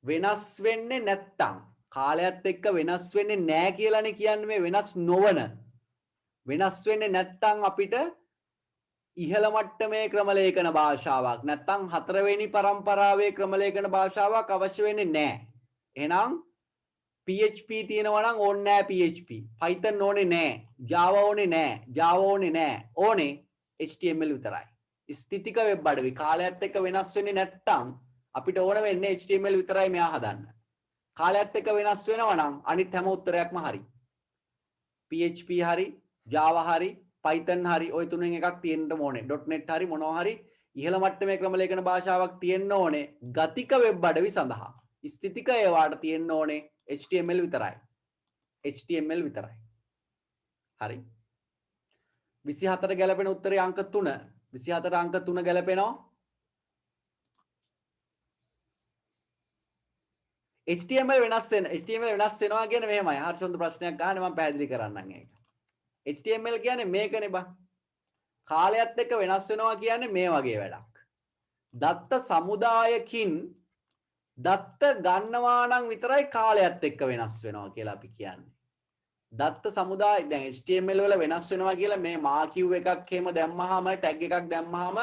වෙනස් වෙන්නේ නැත්තම් කාලයත් එක්ක වෙනස් වෙන්නේ නැහැ කියලානේ කියන්නේ මේ වෙනස් නොවන. වෙනස් වෙන්නේ නැත්තම් අපිට ඉහළ මට්ටමේ ක්‍රමලේඛන භාෂාවක් නැත්තම් හතරවෙනි පරම්පරාවේ ක්‍රමලේඛන භාෂාවක් අවශ්‍ය වෙන්නේ නැහැ. එහෙනම් PHP තියෙනවා නම් ඕනේ නැහැ PHP. Python ඕනේ නැහැ. Java ඕනේ නැහැ. Java ඕනේ නැහැ. ඕනේ HTML විතරයි. ස්ථිතික වෙබ් අඩවි කාලයත් එක්ක වෙනස් වෙන්නේ නැත්තම් අපිට ඕන වෙන්නේ HTML විතරයි මෙයා හදන්න. කාලයත් එක්ක වෙනස් වෙනවා නම් අනිත් හැම උත්තරයක්ම හරි. PHP හරි, Java හරි, Python හරි ওই තුනෙන් එකක් තියෙන්න ඕනේ. .net හරි මොනවා හරි ඉහළ මට්ටමේ ක්‍රමලේඛන භාෂාවක් තියෙන්න ඕනේ ගතික වෙබ් අඩවි සඳහා. ස්ථිතික ඒවාට තියෙන්න ඕනේ HTML විතරයි. HTML විතරයි. හරි. 24ට ගැලපෙන උත්තරේ අංක 3. 24ට අංක 3 ගැලපෙනවා. HTML වෙනස් වෙනවා කියන්නේ මෙහෙමයි. හර්ෂොන්ද ප්‍රශ්නයක් අහන්නේ මම පැහැදිලි කරන්නම් ඒක. HTML කියන්නේ මේකනේ බං. කාලයත් එක්ක වෙනස් වෙනවා කියන්නේ මේ වගේ වැඩක්. දත්ත සමුදායකින් දත්ත ගන්නවා නම් විතරයි කාලයත් එක්ක වෙනස් වෙනවා කියලා අපි කියන්නේ. දත්ත සමුදාය දැන් HTML වල වෙනස් වෙනවා කියලා මේ මාකියු එකක් එහෙම දැම්මහම ටැග් එකක් දැම්මහම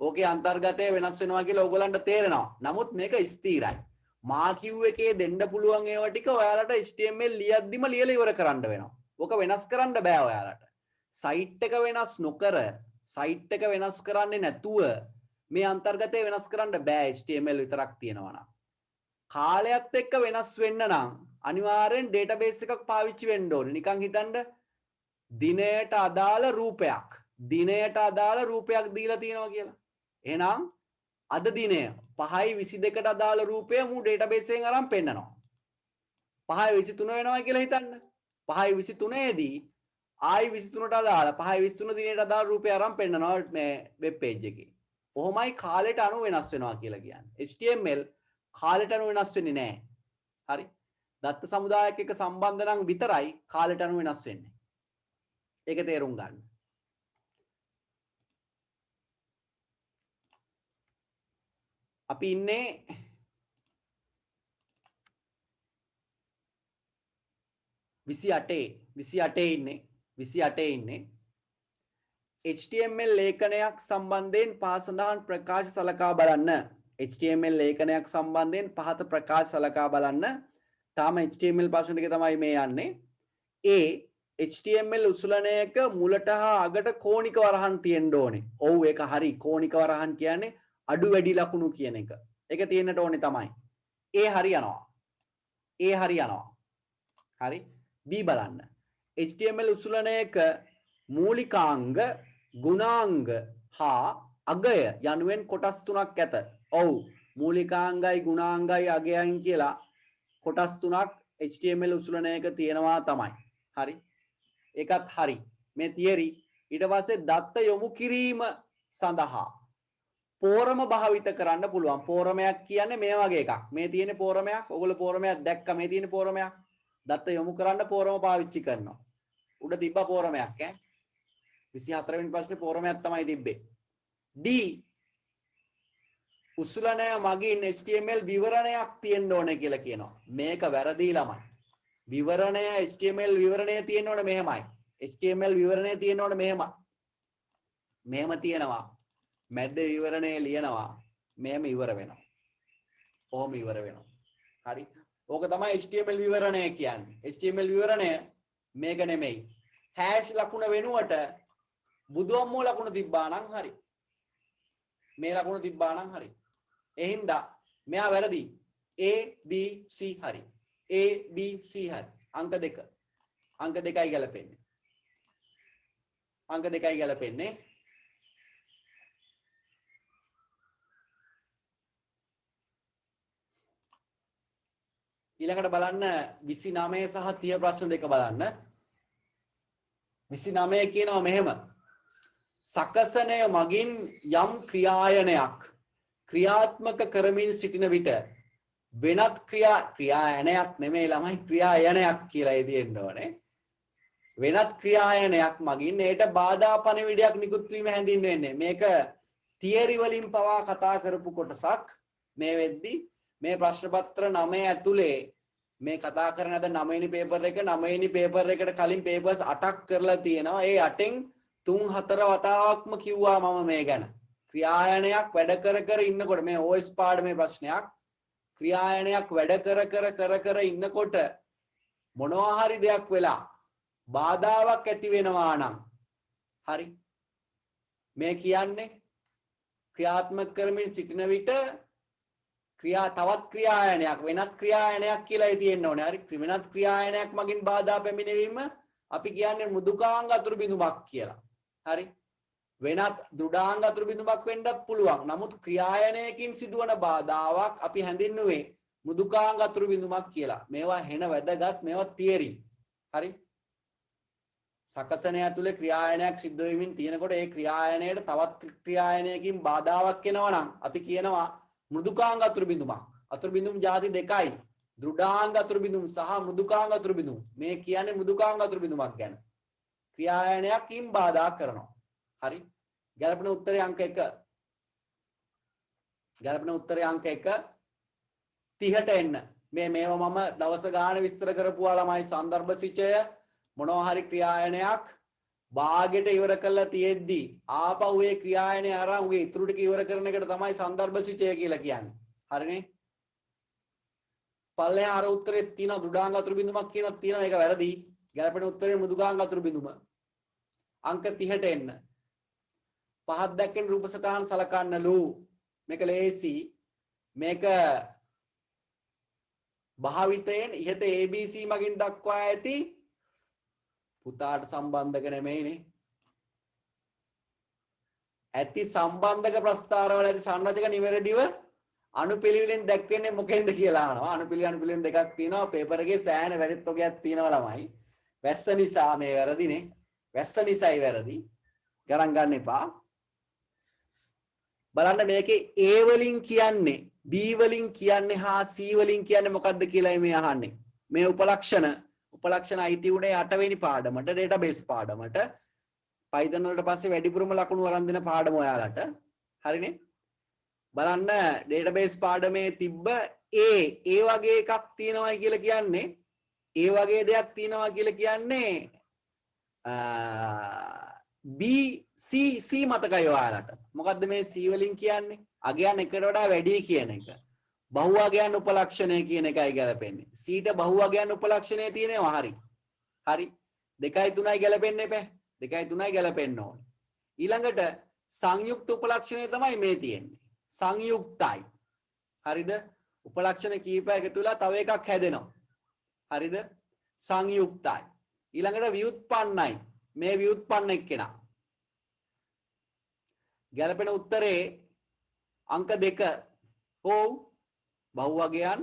ඕකේ අන්තර්ගතය වෙනස් වෙනවා කියලා ඕගොල්ලන්ට තේරෙනවා. නමුත් මේක ස්ථිරයි. මාකියු එකේ දෙන්න පුළුවන් ඒවා ටික ඔයාලට HTML ලියද්දිම ලියලා ඉවර කරන්න වෙනවා. ඕක වෙනස් කරන්න බෑ ඔයාලට. සයිට් එක වෙනස් නොකර සයිට් එක වෙනස් කරන්නේ නැතුව මේ අන්තර්ගතය වෙනස් කරන්න බෑ HTML විතරක් තියෙනවා නම්. කාලයත් එක්ක වෙනස් වෙන්න නම් අනිවාර්යෙන් ඩේටාබේස් එකක් පාවිච්චි වෙන්න ඕනේ. නිකන් හිතන්න දිනයට අදාළ රූපයක්. දිනයට අදාළ රූපයක් දීලා තියෙනවා කියලා. එහෙනම් අද දිනය 5:22ට අදාළ රූපය මු ඩේටාබේස් එකෙන් අරන් පෙන්නනවා. 5:23 වෙනවා කියලා හිතන්න. 5:23 දී ආයි 23ට අදාළ 5:23 දිනයට අදාළ රූපය අරන් පෙන්නනවා මේ වෙබ් පේජ් එකේ. කොහොමයි කාලයට අනුව වෙනස් වෙනවා කියලා කියන්නේ. HTML කාලයට අනුව වෙනස් වෙන්නේ නැහැ. හරි. දත්ත සමුදායක් එක්ක සම්බන්ධ නම් විතරයි කාලයට අනුව වෙනස් වෙන්නේ. ඒක තේරුම් ගන්න. අපි ඉන්නේ 28 ඉන්නේ HTML ලේඛනයක් සම්බන්ධයෙන් පහ සඳහන් ප්‍රකාශ සලකා බලන්න. HTML ලේඛනයක් සම්බන්ධයෙන් පහත ප්‍රකාශ සලකා බලන්න. තාම HTML ප්‍රශ්න ටික තමයි මේ යන්නේ. HTML උසුලනයක මුලට හා අගට කෝණික වරහන් තියෙන්න ඕනේ. ඔව් ඒක හරි. කෝණික වරහන් කියන්නේ අඩු වැඩි ලකුණු කියන එක. ඒක තියෙන්නට ඕනේ තමයි. හරි යනවා. හරි. B බලන්න. HTML උසුලනයක මූලිකාංග, ගුණාංග හා අගය යනුවෙන් කොටස් තුනක් ඇත. ඔව්. මූලිකාංගයි, ගුණාංගයි, අගයයි කියලා කොටස් තුනක් HTML උසුලනයක තියෙනවා තමයි. හරි. ඒකත් හරි. මේ තියරි ඊට පස්සේ දත්ත යොමු කිරීම සඳහා පෝරම භාවිත කරන්න පුළුවන්. පෝරමයක් කියන්නේ මේ වගේ එකක්. මේ තියෙන පෝරමයක්. ඔයගොල්ලෝ පෝරමයක් දැක්ක මේ තියෙන පෝරමයක්. දත්ත යොමු කරන්න පෝරම පාවිච්චි කරනවා. උඩ තිබ්බා පෝරමයක් ඈ. 24 වෙනි ප්‍රශ්නේ පෝරමයක් තමයි තිබ්බේ. D උසුලනය මගින් HTML විවරණයක් තියෙන්න ඕනේ කියලා කියනවා. මේක වැරදි ළමයි. විවරණය HTML විවරණය තියෙන්න ඕනේ මෙහෙමයි. HTML විවරණය තියෙන්න ඕනේ මෙහෙමයි. මෙහෙම තියෙනවා. මැද විවරණය ලියනවා. මෙහෙම ඉවර වෙනවා. කොහොම ඉවර වෙනවා. හරි. ඕක තමයි HTML විවරණය කියන්නේ. HTML විවරණය මේක නෙමෙයි. හැෂ් ලකුණ වෙනුවට බුදුම්මෝ ලකුණ තිබ්බා නම් හරි. මේ ලකුණ තිබ්බා නම් හරි. එහෙනම් මෙයා වැරදි. A B C හරි. A B C හරි. අංක 2. අංක 2යි ගැලපෙන්නේ. අංක 2යි ගැලපෙන්නේ. ඊළඟට බලන්න 29 සහ 30 ප්‍රශ්න දෙක බලන්න. 29 කියනවා මෙහෙම. සකසනය මගින් යම් ක්‍රියායනයක් ක්‍රියාත්මක කරමින් සිටින විට වෙනත් ක්‍රියායනයක් නෙමෙයි ළමයි ක්‍රියායනයක් කියලා එදෙන්න ඕනේ. වෙනත් ක්‍රියායනයක් මගින් ඒට බාධා පණිවිඩයක් නිකුත් වීම හැඳින්වෙන්නේ. මේක තියරි වලින් පවා කතා කරපු කොටසක්. මේ වෙද්දි මේ ප්‍රශ්න පත්‍ර 9 ඇතුලේ මේ කතා කරන අද 9 වෙනි පේපර් එක 9 වෙනි පේපර් එකට කලින් පේපර්ස් 8ක් කරලා තියෙනවා. ඒ 8න් 3-4 වතාවක්ම කිව්වා මම මේ ගැන. ක්‍රියායනයක් වැඩ කර ඉන්නකොට මේ OS පාඩමේ ප්‍රශ්නයක්. ක්‍රියායනයක් වැඩ කර ඉන්නකොට මොනවා හරි දෙයක් වෙලා බාධාවක් ඇති වෙනවා නම් හරි. මේ කියන්නේ ක්‍රියාත්මක කරමින් සිටින විට තවත් ක්‍රියායනයක් වෙනත් ක්‍රියායනයක් කියලායි තියෙන්න ඕනේ. හරි. වෙනත් ක්‍රියායනයක් මගින් බාධා පැමිණවීම අපි කියන්නේ මෘදුකාංග අතුරු බිඳුමක් කියලා. හරි. වෙනත් දෘඩාංග අතුරු බිඳුමක් වෙන්නත් පුළුවන්. නමුත් ක්‍රියායනයකින් සිදුවන බාධාවක් අපි හැඳින්නුවේ මෘදුකාංග අතුරු බිඳුමක් කියලා. මේවා හෙන වැදගත් මේවා තියරි. හරි. සකසනය ඇතුලේ ක්‍රියායනයක් සිද්ධ වෙමින් තියෙනකොට ඒ ක්‍රියායනයට තවත් ක්‍රියායනයකින් බාධාවක් එනවා නම් අපි කියනවා මෘදුකාංග අතුරු බිඳුමක්. අතුරු බිඳුම් ಜಾති දෙකයි. දෘඩාංග අතුරු බිඳුම් සහ මෘදුකාංග අතුරු බිඳුම්. මේ කියන්නේ මෘදුකාංග අතුරු බිඳුමක් ගැන. ක්‍රියායනයකින් බාධා කරනවා. හරි. ගැළපෙන උත්තරේ අංක 1. ගැළපෙන උත්තරේ අංක 1 30ට එන්න. මේවා මම දවස ගාන විස්තර කරපුවා ළමයි සන්දර්භ සිචය මොනවා හරි ක්‍රියායනයක් භාගයට ඉවර කරලා තියෙද්දි ආපහු ඒ ක්‍රියායනය අරන් උගේ ඉතුරු ටික ඉවර කරන එකට තමයි සන්දර්භ සිචය කියලා කියන්නේ. හරිනේ? පල්ලෙහා අර උත්තරේ තියෙන දෘඩාංග අතුරු බිඳුමක් කියනක් තියෙනවා ඒක වැරදි. ගැළපෙන උත්තරේ මෘදුකාංග අතුරු බිඳුම. අංක 30ට එන්න. පහක් දැක්කෙන රූප සටහන් සලකන්නලු. මේක ලේසි. මේක භාවිතයෙන් ඉහත ABC මගින් දක්වා ඇති පුතාට සම්බන්ධක නෙමෙයිනේ. ඇති සම්බන්ධක ප්‍රස්ථාරවල ඇති සංරචක නිවැරදිව අනුපිළිවෙලින් දැක්වෙන්නේ මොකෙන්ද කියලා අහනවා. අනුපිළිවෙලින් දෙකක් තියෙනවා. පේපර් එකේ සෑහෙන වැරදිත් ඔකයක් තියෙනවා ළමයි. වැස්ස නිසා මේ වැරදිනේ. වැස්ස නිසායි වැරදි. ගණන් ගන්න එපා. බලන්න මේකේ A වලින් කියන්නේ B වලින් කියන්නේ හා C වලින් කියන්නේ මොකක්ද කියලා මේ අහන්නේ. මේ උපලක්ෂණ අයිති උනේ 8 වෙනි පාඩමට database පාඩමට. Python වලට පස්සේ වැඩිපුරම ලකුණු අරන් දෙන පාඩම ඔයාලට. හරිනේ? බලන්න database පාඩමේ තිබ්බ A වගේ එකක් තියෙනවා කියලා කියන්නේ A වගේ දෙයක් තියෙනවා කියලා කියන්නේ B C මතකයි ඔයාලට. මොකද්ද මේ C වලින් කියන්නේ? අගයන් එකට වඩා වැඩි කියන එක. බහුවගයන් උපලක්ෂණය කියන එකයි ගැලපෙන්නේ. C ට බහුවගයන් උපලක්ෂණය තියෙනවා. හරි. හරි. 2යි 3යි ගැලපෙන්නේ නැහැ. 2යි 3යි ගැලපෙන්න ඕනේ. ඊළඟට සංයුක්ත උපලක්ෂණය තමයි මේ තියෙන්නේ. සංයුක්තයි. හරිද? උපලක්ෂණ කීපයක් එකතු වෙලා තව එකක් හැදෙනවා. හරිද? සංයුක්තයි. ඊළඟට ව්‍යුත්පන්නයි. මේ ව්‍යුත්පන්න එක්කෙනා. ගැලපෙන උත්තරේ අංක 2. ඔව්. බහුවගයන්